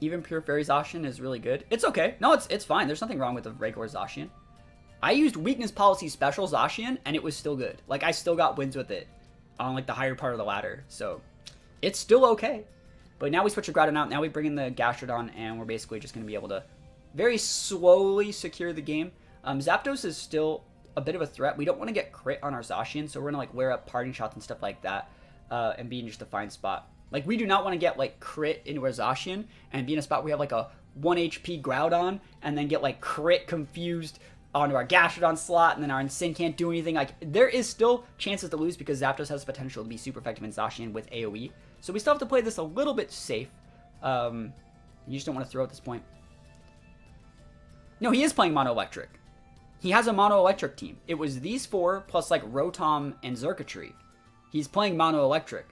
Even Pure Fairy Zacian is really good. It's okay. No, it's fine. There's nothing wrong with the regular Zacian. I used Weakness Policy Special Zacian, and it was still good. Like, I still got wins with it on, like, the higher part of the ladder. So, it's still okay. But now we switch the Groudon out. Now we bring in the Gastrodon, and we're basically just going to be able to very slowly secure the game. Zapdos is still... a bit of a threat. We don't want to get crit on our Zacian, so we're going to like wear up parting shots and stuff like that and be in just a fine spot. Like, we do not want to get like crit into our Zacian and be in a spot where we have like a 1 HP Groudon and then get like crit confused onto our Gastrodon slot and then our Incin can't do anything. Like, there is still chances to lose because Zapdos has the potential to be super effective in Zacian with AoE. So we still have to play this a little bit safe. You just don't want to throw at this point. No, he is playing Mono Electric. He has a Mono Electric team. It was these 4 plus like Rotom and Xurkitree. He's playing Mono Electric.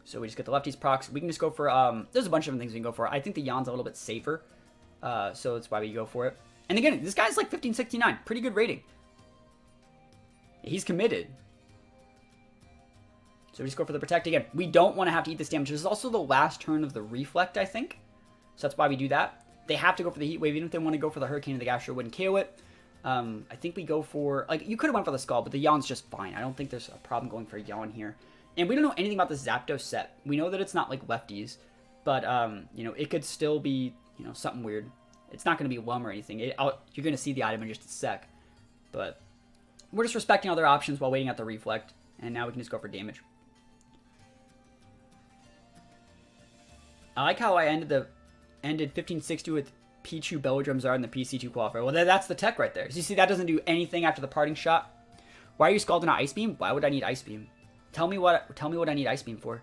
So we just get the lefties procs. We can just go for, there's a bunch of things we can go for. I think the Yon's a little bit safer. So that's why we go for it. And again, this guy's like 1569. Pretty good rating. He's committed. So we just go for the protect again. We don't want to have to eat this damage. This is also the last turn of the reflect, I think. So that's why we do that. They have to go for the heat wave. Even if they want to go for the hurricane, the Gastro wouldn't KO it. I think we go for, like, you could have went for the skull, but the yawn's just fine. I don't think there's a problem going for a yawn here. And we don't know anything about the Zapdos set. We know that it's not like lefties, but you know, it could still be, you know, something weird. It's not going to be Lum or anything. You're going to see the item in just a sec. But we're just respecting other options while waiting at the reflect. And now we can just go for damage. I like how I ended 1560 with Pichu, Belladrum, Zard, and the PC2 qualifier. Well, that's the tech right there. So you see, that doesn't do anything after the parting shot. Why are you Scalding out Ice Beam? Why would I need Ice Beam? Tell me what I need Ice Beam for.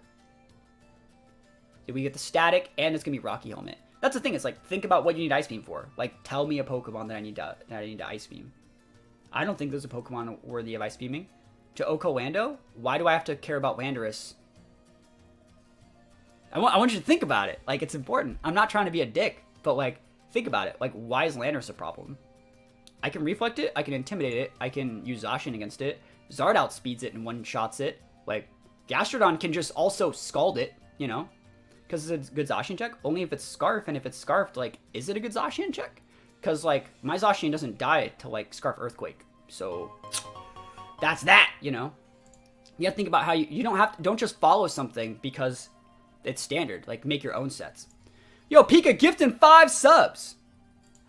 Did we get the static, and it's gonna be Rocky Helmet. That's the thing. It's like, think about what you need Ice Beam for. Like, tell me a Pokemon that I need to Ice Beam. I don't think there's a Pokemon worthy of Ice Beaming. To Oko Lando? Why do I have to care about Landorus? I want you to think about it. Like, it's important. I'm not trying to be a dick, but like, think about it. Like, why is Landorus a problem? I can reflect it. I can intimidate it. I can use Zacian against it. Zard outspeeds it and one-shots it. Like, Gastrodon can just also Scald it, you know? Because it's a good Zacian check. Only if it's Scarf, and if it's Scarfed, like, is it a good Zacian check? Because, like, my Zacian doesn't die to, like, Scarf Earthquake. So, that's that, you know? You gotta think about how you don't just follow something because it's standard. Like, make your own sets. Yo, Pika gifting 5 subs.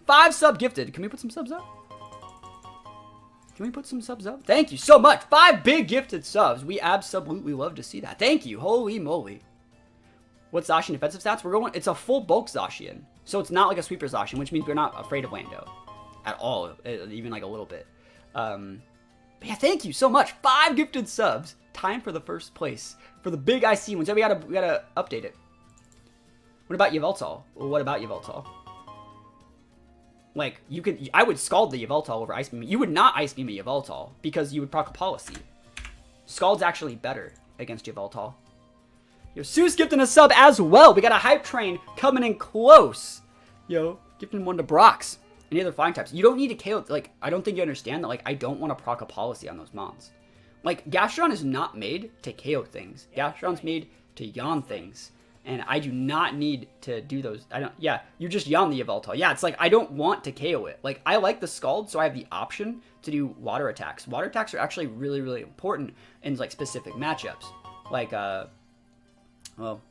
5 sub gifted. Can we put some subs up? Can we put some subs up? Thank you so much. 5 big gifted subs. We absolutely love to see that. Thank you. Holy moly. What's Zacian defensive stats? It's a full bulk Zacian. So it's not like a sweeper Zacian, which means we're not afraid of Lando. At all. Even like a little bit. But yeah, thank you so much. 5 gifted subs. Time for the first place. For the big IC ones. Yeah, we gotta update it. What about Yveltal? Well, what about Yveltal? Like, I would Scald the Yveltal over Ice Beam. You would not Ice Beam a Yveltal because you would proc a policy. Scald's actually better against Yveltal. Yo, Seuss gifting a sub as well. We got a hype train coming in close. Yo, gifting one to Brox. Any other flying types. You don't need to KO. Like, I don't think you understand that. Like, I don't want to proc a policy on those mons. Like, Gastrodon is not made to KO things. Gastrodon's made to yawn things. And I do not need to do those. Yeah, you just yawn the Yveltal. Yeah, it's like, I don't want to KO it. Like, I like the Scald, so I have the option to do water attacks. Water attacks are actually really, really important in, like, specific matchups. Like, well,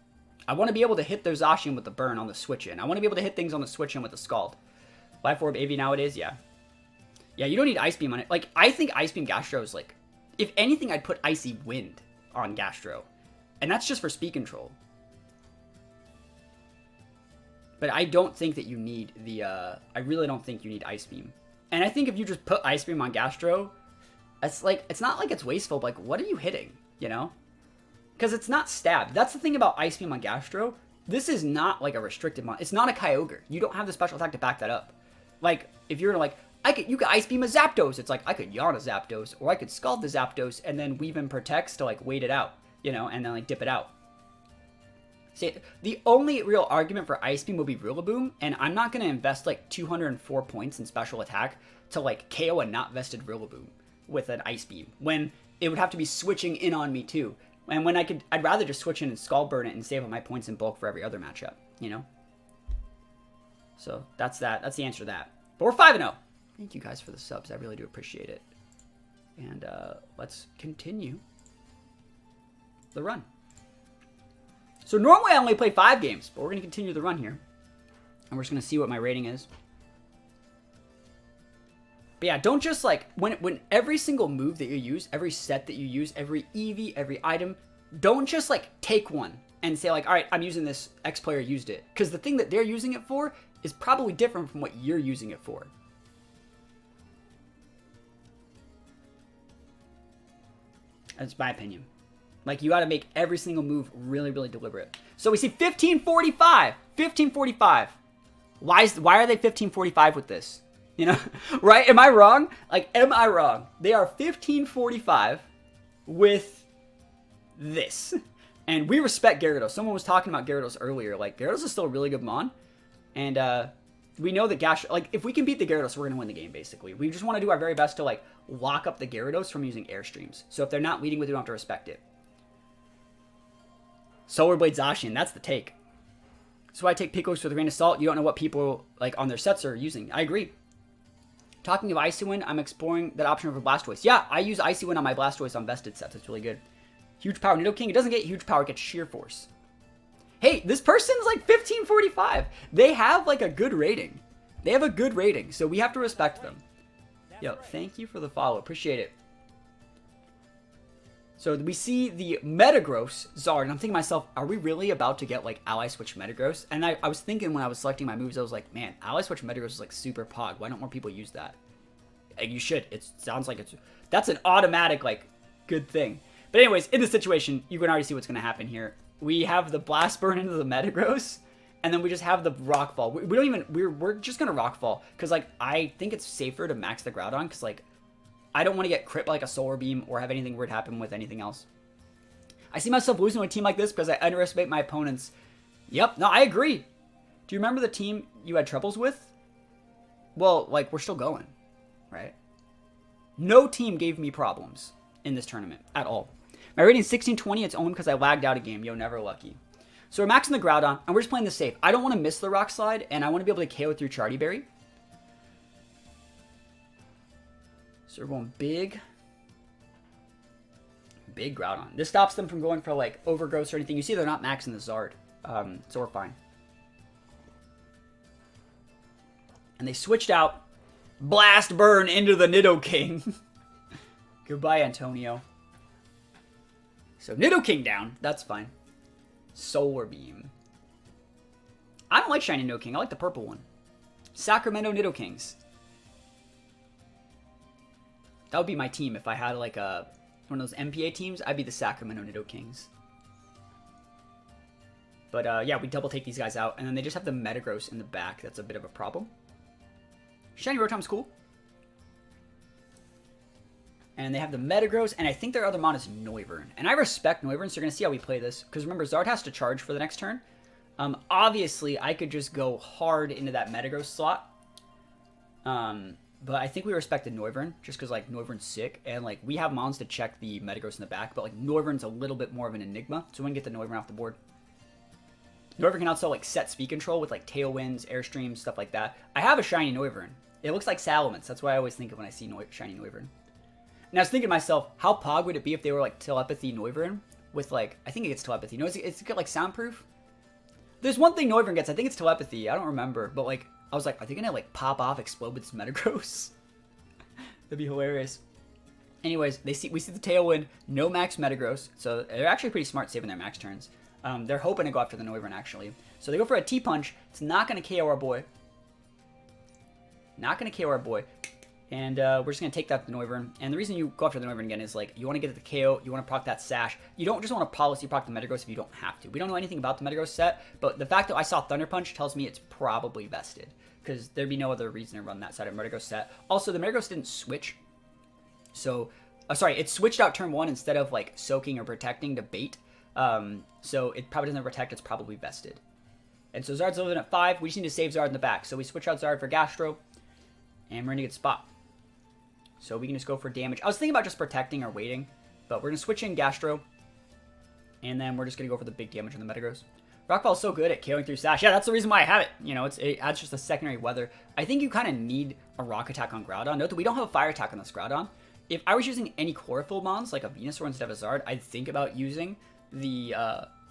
I want to be able to hit their Zacian with the burn on the switch-in. I want to be able to hit things on the switch-in with the Scald. Life Orb AV nowadays, yeah. Yeah, you don't need Ice Beam on it. Like, I think Ice Beam Gastro is, like, if anything, I'd put Icy Wind on Gastro. And that's just for speed control. But I don't think that you need the, I really don't think you need Ice Beam. And I think if you just put Ice Beam on Gastro, it's like, it's not like it's wasteful, but like, what are you hitting, you know? Because it's not stabbed. That's the thing about Ice Beam on Gastro. This is not like a restricted mon. It's not a Kyogre. You don't have the special attack to back that up. Like, if you're like, you could Ice Beam a Zapdos. It's like, I could yawn a Zapdos, or I could Scald the Zapdos, and then Weave in Protects to like wait it out, you know, and then like dip it out. See, the only real argument for Ice Beam would be Rillaboom, and I'm not going to invest like 204 points in special attack to like KO a not vested Rillaboom with an Ice Beam, when it would have to be switching in on me too. And when I'd rather just switch in and Scald Burn it and save up my points in bulk for every other matchup, you know? So that's that. That's the answer to that. But we're 5-0. Thank you guys for the subs. I really do appreciate it. And let's continue the run. So normally I only play 5 games, but we're going to continue the run here. And we're just going to see what my rating is. But yeah, don't just like, when every single move that you use, every set that you use, every EV, every item, don't just like take one and say like, all right, I'm using this, X player used it. Because the thing that they're using it for is probably different from what you're using it for. That's my opinion. Like, you got to make every single move really, really deliberate. So we see 1545. 1545. Why are they 1545 with this? You know, right? Am I wrong? Like, am I wrong? They are 1545 with this. And we respect Gyarados. Someone was talking about Gyarados earlier. Like, Gyarados is still a really good mon. And we know that like, if we can beat the Gyarados, we're going to win the game, basically. We just want to do our very best to, like, lock up the Gyarados from using Airstreams. So if they're not leading with it, we don't have to respect it. Solar Blade Zacian, that's the take. So I take Pickles with a grain of salt. You don't know what people, like, on their sets are using. I agree. Talking of Icy Wind, I'm exploring that option over Blastoise. Yeah, I use Icy Wind on my Blastoise on vested sets. It's really good. Huge Power Nidoking. It doesn't get Huge Power, it gets Sheer Force. Hey, this person's like 1545. They have like a good rating. They have a good rating, so we have to respect them. Yo, thank you for the follow. Appreciate it. So we see the Metagross Zard, and I'm thinking to myself, are we really about to get like Ally Switch Metagross? And I was thinking when I was selecting my moves, I was like, man, Ally Switch Metagross is like super pog. Why don't more people use that? Like, you should. It sounds like that's an automatic like good thing. But anyways, in this situation, you can already see what's going to happen here. We have the Blast Burn into the Metagross, and then we just have the Rockfall. We don't even, we're just going to Rockfall, because like I think it's safer to max the Groudon, because like I don't want to get crit by like a Solar Beam or have anything weird happen with anything else. I see myself losing to a team like this because I underestimate my opponents. Yep, no, I agree. Do you remember the team you had troubles with? Well, like, we're still going, right? No team gave me problems in this tournament at all. My rating is 1620. It's only because I lagged out a game. Yo, never lucky. So we're maxing the Groudon, and we're just playing this safe. I don't want to miss the Rock Slide, and I want to be able to KO through Charty Berry. So we're going big Groudon. This stops them from going for like Overgrowth or anything. You see they're not maxing the Zard, so we're fine. And they switched out Blast Burn into the Nidoking. Goodbye, Antonio. So Nidoking down. That's fine. Solar Beam. I don't like Shiny Nidoking. I like the purple one. Sacramento Nidokings. That would be my team if I had like one of those MPA teams. I'd be the Sacramento Nidokings. But yeah, we double take these guys out, and then they just have the Metagross in the back. That's a bit of a problem. Shiny Rotom's cool. And they have the Metagross, and I think their other mon is Noivern. And I respect Noivern, so you're going to see how we play this. Because remember, Zard has to charge for the next turn. Obviously, I could just go hard into that Metagross slot. But I think we respected Noivern, just because, like, Noivern's sick. And, like, we have mons to check the Metagross in the back. But, like, Noivern's a little bit more of an enigma. So we can get the Noivern off the board. Noivern can also, like, set speed control with, like, Tailwinds, Airstreams, stuff like that. I have a shiny Noivern. It looks like Salamence. That's what I always think of when I see shiny Noivern. And I was thinking to myself, how pog would it be if they were, like, Telepathy Noivern? With, like, I think it gets Telepathy. No, it's got, like, Soundproof? There's one thing Noivern gets. I think it's Telepathy. I don't remember. But, like, I was like, are they gonna, like, pop off, explode with this Metagross? That'd be hilarious. Anyways, we see the Tailwind, no max Metagross. So they're actually pretty smart saving their max turns. They're hoping to go after the Noivern, actually. So they go for a T-Punch. It's not going to KO our boy. Not going to KO our boy. And we're just going to take that to the Noivern. And the reason you go after the Noivern again is, like, you want to get the KO, you want to proc that Sash. You don't just want to policy proc the Metagross if you don't have to. We don't know anything about the Metagross set, but the fact that I saw Thunder Punch tells me it's probably vested. Because there'd be no other reason to run that side of Metagross set. Also, the Metagross didn't switch. So, sorry, it switched out turn 1 instead of, like, soaking or protecting to bait. So it probably doesn't protect, it's probably vested. And so Zard's living at 5. We just need to save Zard in the back. So we switch out Zard for Gastro. And we're in a good spot. So we can just go for damage. I was thinking about just protecting or waiting. But we're going to switch in Gastro. And then we're just going to go for the big damage on the Metagross. Rockfall is so good at KOing through Sash. Yeah, that's the reason why I have it. You know, it adds just a secondary weather. I think you kind of need a Rock attack on Groudon. Note that we don't have a Fire attack on this Groudon. If I was using any Chlorophyll mons, like a Venusaur instead of a Zard, I'd think about using the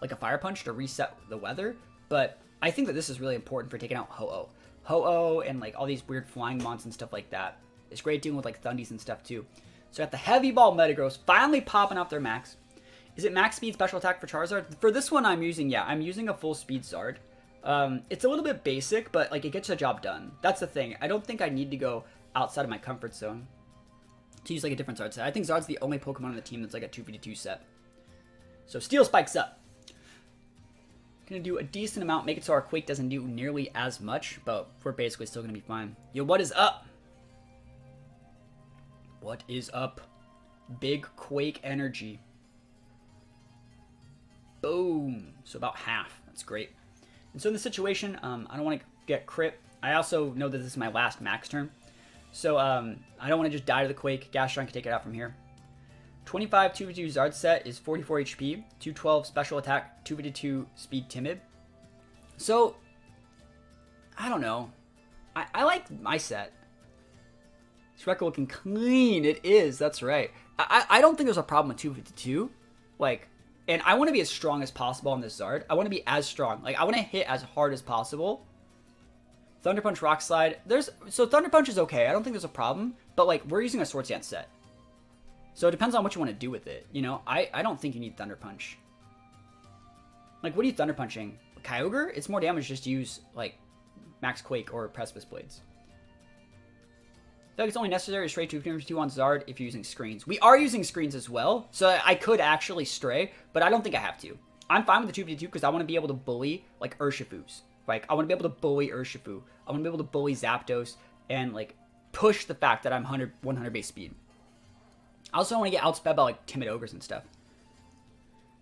like a Fire Punch to reset the weather. But I think that this is really important for taking out Ho-Oh. Ho-Oh and like all these weird flying mons and stuff like that. It's great dealing with like Thundies and stuff too. So at the Heavy Ball Metagross finally popping off their max. Is it max speed special attack for Charizard? For this one I'm using a full speed Zard. It's a little bit basic, but like it gets the job done. That's the thing. I don't think I need to go outside of my comfort zone to use like a different Zard set. I think Zard's the only Pokemon on the team that's like a 2v2 set. So Steel spikes up. Gonna do a decent amount, make it so our Quake doesn't do nearly as much, but we're basically still gonna be fine. Yo, what is up? What is up? Big Quake energy. Boom. So about half. That's great. And so in this situation, I don't want to get crit. I also know that this is my last max turn. So I don't want to just die to the Quake. Gastron can take it out from here. 25 2v2 Zard set is 44 HP. 212 special attack, 2v2 speed timid. So, I don't know. I like my set. This record looking clean. It is. That's right. I don't think there's a problem with 252. Like, and I want to be as strong as possible on this Zard. I want to be as strong. Like, I want to hit as hard as possible. Thunder Punch, Rock Slide. So Thunder Punch is okay. I don't think there's a problem. But, like, we're using a Swords Dance set. So it depends on what you want to do with it. You know, I don't think you need Thunder Punch. Like, what are you Thunder Punching? Kyogre? It's more damage just to use, like, Max Quake or Precipice Blades. I feel like it's only necessary to stray 2 on Zard if you're using screens. We are using screens as well, so I could actually stray, but I don't think I have to. I'm fine with the 2v2 because I want to be able to bully, like, Urshifus. Like, I want to be able to bully Urshifu. I want to be able to bully Zapdos and, like, push the fact that I'm 100 base speed. I also want to get outsped by, like, timid ogres and stuff.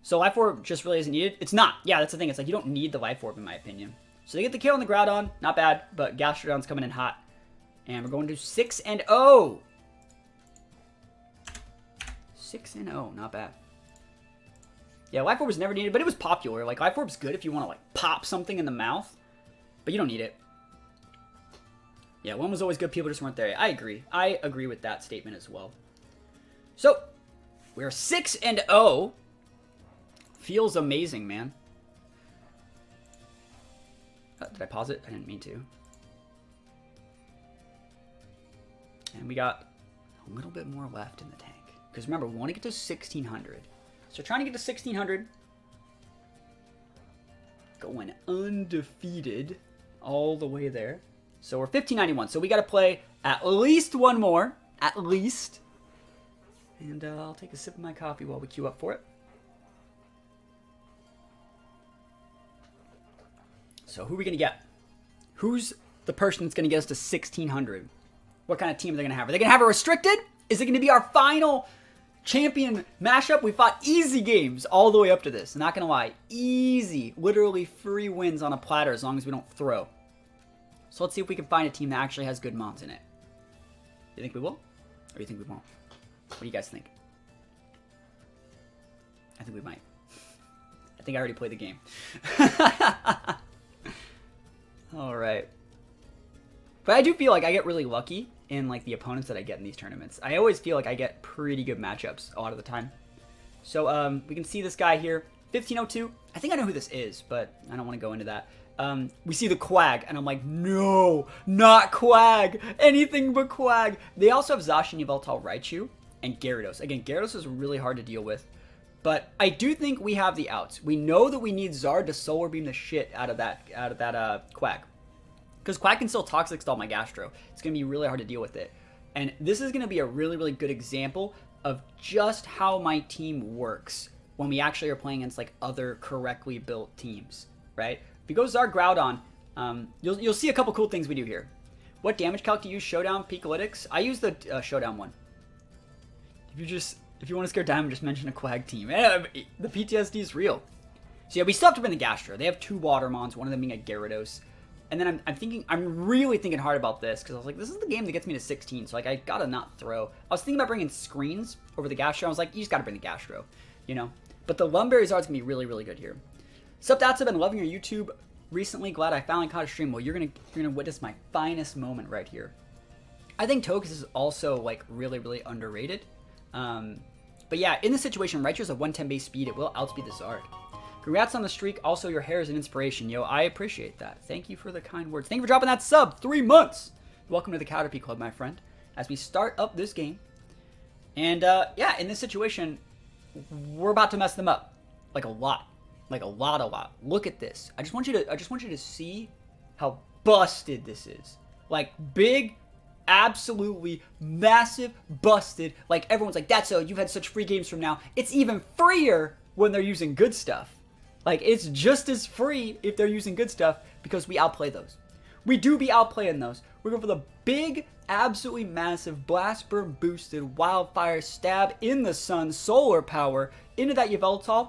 So Life Orb just really isn't needed. It's not. Yeah, that's the thing. It's like you don't need the Life Orb in my opinion. So they get the kill on the Groudon. Not bad, but Gastrodon's coming in hot. And we're going to 6-0. 6-0, not bad. Yeah, Life Orb was never needed, but it was popular. Like, Life Orb's good if you want to, like, pop something in the mouth. But you don't need it. Yeah, one was always good. People just weren't there. I agree. I agree with that statement as well. So, we're 6-0. Feels amazing, man. Did I pause it? I didn't mean to. And we got a little bit more left in the tank. Because remember, we want to get to 1,600. So trying to get to 1,600. Going undefeated all the way there. So we're 1,591. So we got to play at least one more. At least. And I'll take a sip of my coffee while we queue up for it. So who are we going to get? Who's the person that's going to get us to 1,600? What kind of team are they going to have? Are they going to have a restricted? Is it going to be our final champion mashup? We fought easy games all the way up to this. Not going to lie. Easy. Literally free wins on a platter as long as we don't throw. So let's see if we can find a team that actually has good mons in it. You think we will? Or do you think we won't? What do you guys think? I think we might. I think I already played the game. All right. But I do feel like I get really lucky in like the opponents that I get in these tournaments. I always feel like I get pretty good matchups a lot of the time. So we can see this guy here, 1502. I think I know who this is, but I don't want to go into that. We see the Quag, and I'm like, no, not Quag. Anything but Quag. They also have Zacian, Yveltal, Raichu, and Gyarados. Again, Gyarados is really hard to deal with. But I do think we have the outs. We know that we need Zard to Solar Beam the shit out of that Quag. Because Quag can still Toxic Stall my Gastro. It's going to be really hard to deal with it. And this is going to be a really, really good example of just how my team works when we actually are playing against like other correctly built teams, right? If we go Zard Groudon, you'll see a couple cool things we do here. What damage calc do you use? Showdown, Peakalytics? I use the Showdown one. If you want to scare Diamond, just mention a Quag team. The PTSD is real. So yeah, we still have to bring the Gastro. They have two Watermons, one of them being a Gyarados. And then I'm really thinking hard about this because I was like, this is the game that gets me to 16. So like, I gotta not throw. I was thinking about bringing screens over the Gastro. I was like, you just gotta bring the Gastro, you know. But the Lumberry Zard's gonna be really, really good here. Sup, Dats, I've been loving your YouTube recently. Glad I finally caught a stream. Well, you're gonna witness my finest moment right here. I think Togekiss is also like really, really underrated. But yeah, in this situation, Raichu has a 110 base speed. It will outspeed the Zard. Congrats on the streak. Also, your hair is an inspiration, yo. I appreciate that. Thank you for the kind words. Thank you for dropping that sub. 3 months. Welcome to the Caterpie Club, my friend. As we start up this game. And yeah, in this situation, we're about to mess them up. Like a lot. Like a lot. Look at this. I just want you to see how busted this is. Like big, absolutely massive busted. Like everyone's like, that's so you've had such free games from now. It's even freer when they're using good stuff. Like, it's just as free if they're using good stuff because we outplay those. We do be outplaying those. We're going for the big, absolutely massive, blast burn boosted, wildfire stab in the sun, solar power into that Yveltal.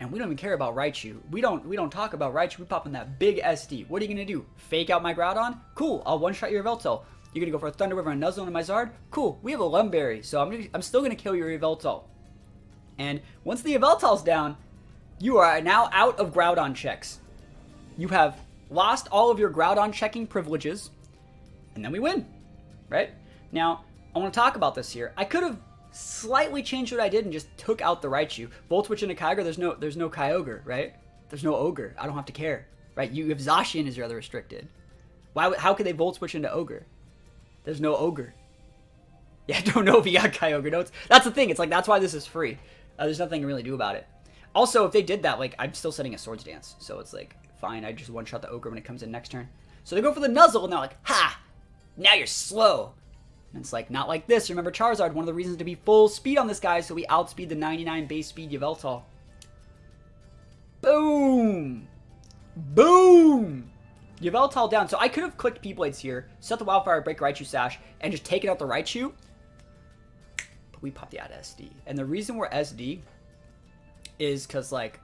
And we don't even care about Raichu. We don't talk about Raichu. We pop in that big SD. What are you gonna do? Fake out my Groudon? Cool. I'll one-shot your Yveltal. You're gonna go for a Thunder Wave and a Nuzzle into my Zard? Cool. We have a Lumberry, so I'm still gonna kill your Yveltal. And once the Yveltal's down, you are now out of Groudon checks. You have lost all of your Groudon checking privileges, and then we win, right? Now, I want to talk about this here. I could have slightly changed what I did and just took out the Raichu. Volt Switch into Kyogre, there's no Kyogre, right? There's no Ogre. I don't have to care, right? You have Zacian as your other restricted. How could they Volt Switch into Ogre? There's no Ogre. Yeah, I don't know if you got Kyogre notes. That's the thing. It's like, that's why this is free. There's nothing to really do about it. Also, if they did that, like, I'm still setting a Swords Dance. So it's like, fine, I just one-shot the Ogre when it comes in next turn. So they go for the Nuzzle, and they're like, ha! Now you're slow. And it's like, not like this. Remember Charizard, one of the reasons to be full speed on this guy, so we outspeed the 99 base speed Yveltal. Boom! Boom! Yveltal down. So I could have clicked P-Blades here, set the Wildfire, break Raichu Sash, and just taken out the Raichu. But we popped the out SD. And the reason we're SD is because, like,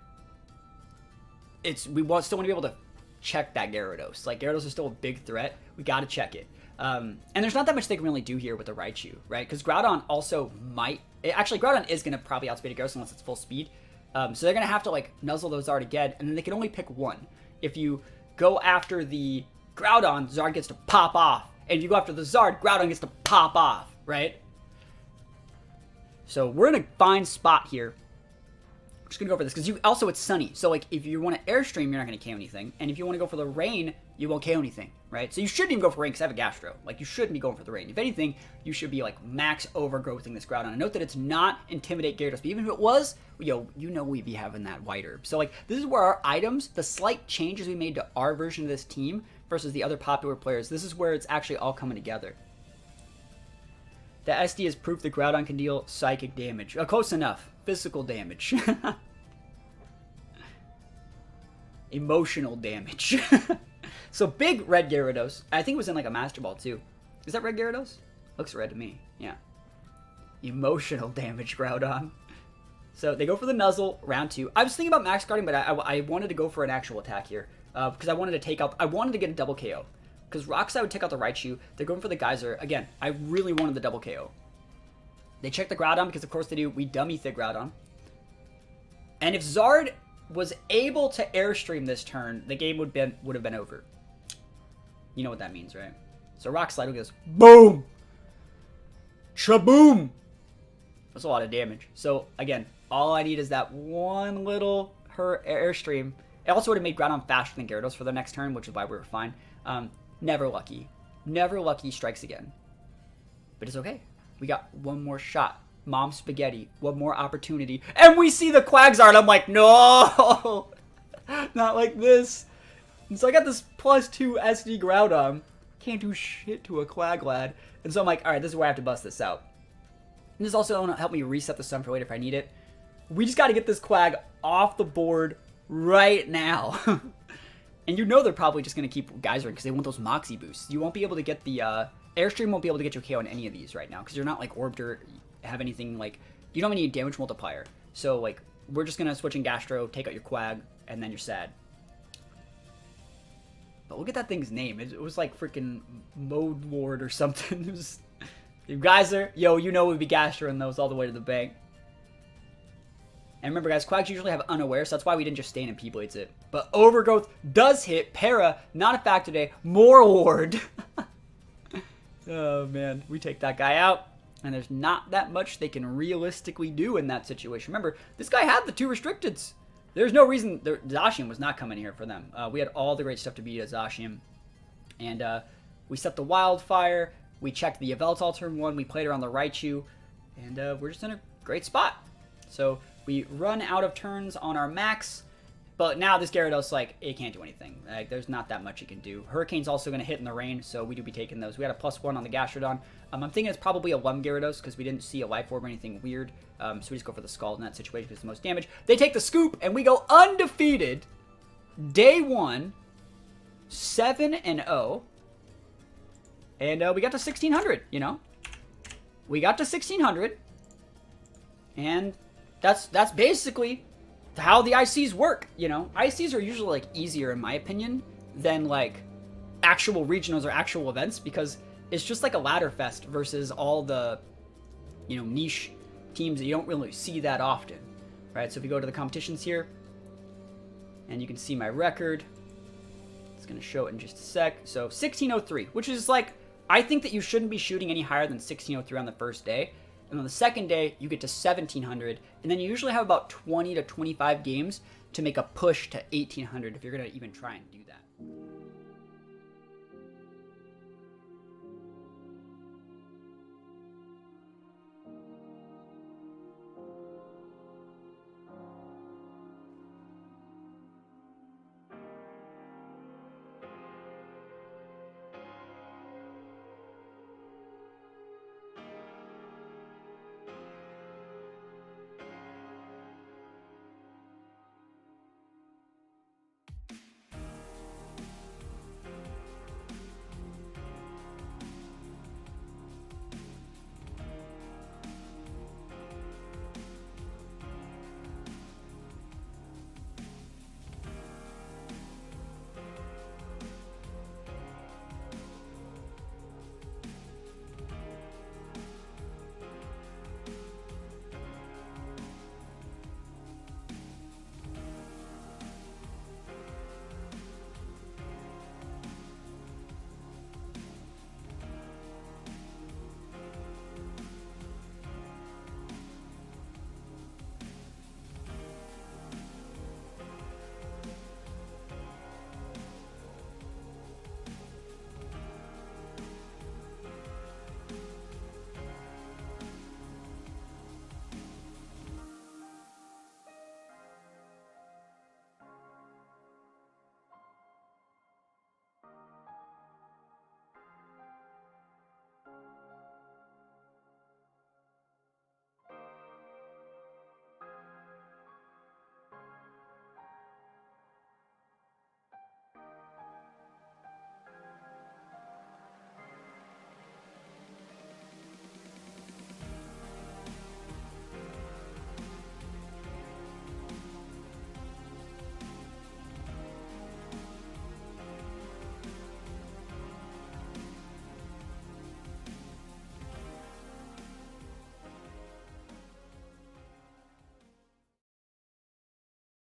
we still want to be able to check that Gyarados. Like, Gyarados is still a big threat. We got to check it. And there's not that much they can really do here with the Raichu, right? Because Groudon also might... Actually, Groudon is going to probably outspeed a Gyarados unless it's full speed. So they're going to have to, like, Nuzzle those Zard again, and then they can only pick one. If you go after the Groudon, Zard gets to pop off. And if you go after the Zard, Groudon gets to pop off, right? So we're in a fine spot here. Just gonna go for this because it's sunny, so like if you want to airstream, you're not gonna KO anything, and if you want to go for the rain, you won't KO anything, right? So you shouldn't even go for rain because I have a Gastro. Like, you shouldn't be going for the rain. If anything, you should be like max overgrowthing this Groudon. And note that it's not Intimidate Gyarados, but even if it was, yo, you know we'd be having that White Herb. So like this is where our items, the slight changes we made to our version of this team versus the other popular players, this is where it's actually all coming together. The SD is proof the Groudon can deal psychic damage. Close enough. Physical damage. Emotional damage. So big red Gyarados. I think it was in like a Master Ball too. Is that red Gyarados? Looks red to me. Yeah. Emotional damage Groudon. So they go for the Nuzzle, round 2. I was thinking about max guarding, but I wanted to go for an actual attack here. Because I wanted to get a double KO. Because Roxai would take out the Raichu. They're going for the Geyser. Again, I really wanted the double KO. They check the Groudon because, of course, they do. We dummy the Groudon. And if Zard was able to Airstream this turn, the game would have been over. You know what that means, right? So Rock Slide goes, boom! Shaboom! That's a lot of damage. So, again, all I need is that one little Airstream. It also would have made Groudon faster than Gyarados for the next turn, which is why we were fine. Never lucky. Never lucky strikes again. But it's okay. We got one more shot. Mom Spaghetti. One more opportunity. And we see the Quagsire. I'm like, no! Not like this. And so I got this +2 SD Groudon. Can't do shit to a Quaglad. And so I'm like, alright, this is where I have to bust this out. And this also will help me reset the sun for later if I need it. We just got to get this Quag off the board right now. And you know they're probably just going to keep Geysering because they want those Moxie boosts. You won't be able to get the... Airstream won't be able to get your KO on any of these right now because you're not like orbed or have anything like... You don't have any damage multiplier. So like, we're just going to switch in Gastro, take out your Quag, and then you're sad. But look at that thing's name. It was like freaking Mode Lord or something. It was... Geyser, yo, you know we'd be Gastroing those all the way to the bank. And remember, guys, Quags usually have Unaware, so that's why we didn't just stay in and P-Blades it. But Overgrowth does hit. Para, not a factor today. More Ward. Oh, man. We take that guy out. And there's not that much they can realistically do in that situation. Remember, this guy had the 2 Restricteds. There's no reason... Zacian was not coming here for them. We had all the great stuff to beat Zacian. And we set the Wildfire. We checked the Yveltal turn 1. We played around the Raichu. And we're just in a great spot. So... We run out of turns on our max, but now this Gyarados, like, it can't do anything. Like, there's not that much it can do. Hurricane's also going to hit in the rain, so we do be taking those. We had a +1 on the Gastrodon. I'm thinking it's probably a Lum Gyarados because we didn't see a Life Orb or anything weird. So we just go for the Scald in that situation because it's the most damage. They take the Scoop, and we go undefeated. Day 1, 7-0. And we got to 1,600, you know? We got to 1,600. And... That's basically how the ICs work, you know? ICs are usually, like, easier, in my opinion, than, like, actual regionals or actual events, because it's just like a ladder fest versus all the, you know, niche teams that you don't really see that often, right? So if you go to the competitions here, and you can see my record, it's going to show it in just a sec. So 1603, which is like, I think that you shouldn't be shooting any higher than 1603 on the first day. And on the second day, you get to 1700, and then you usually have about 20 to 25 games to make a push to 1800 if you're going to even try and do that.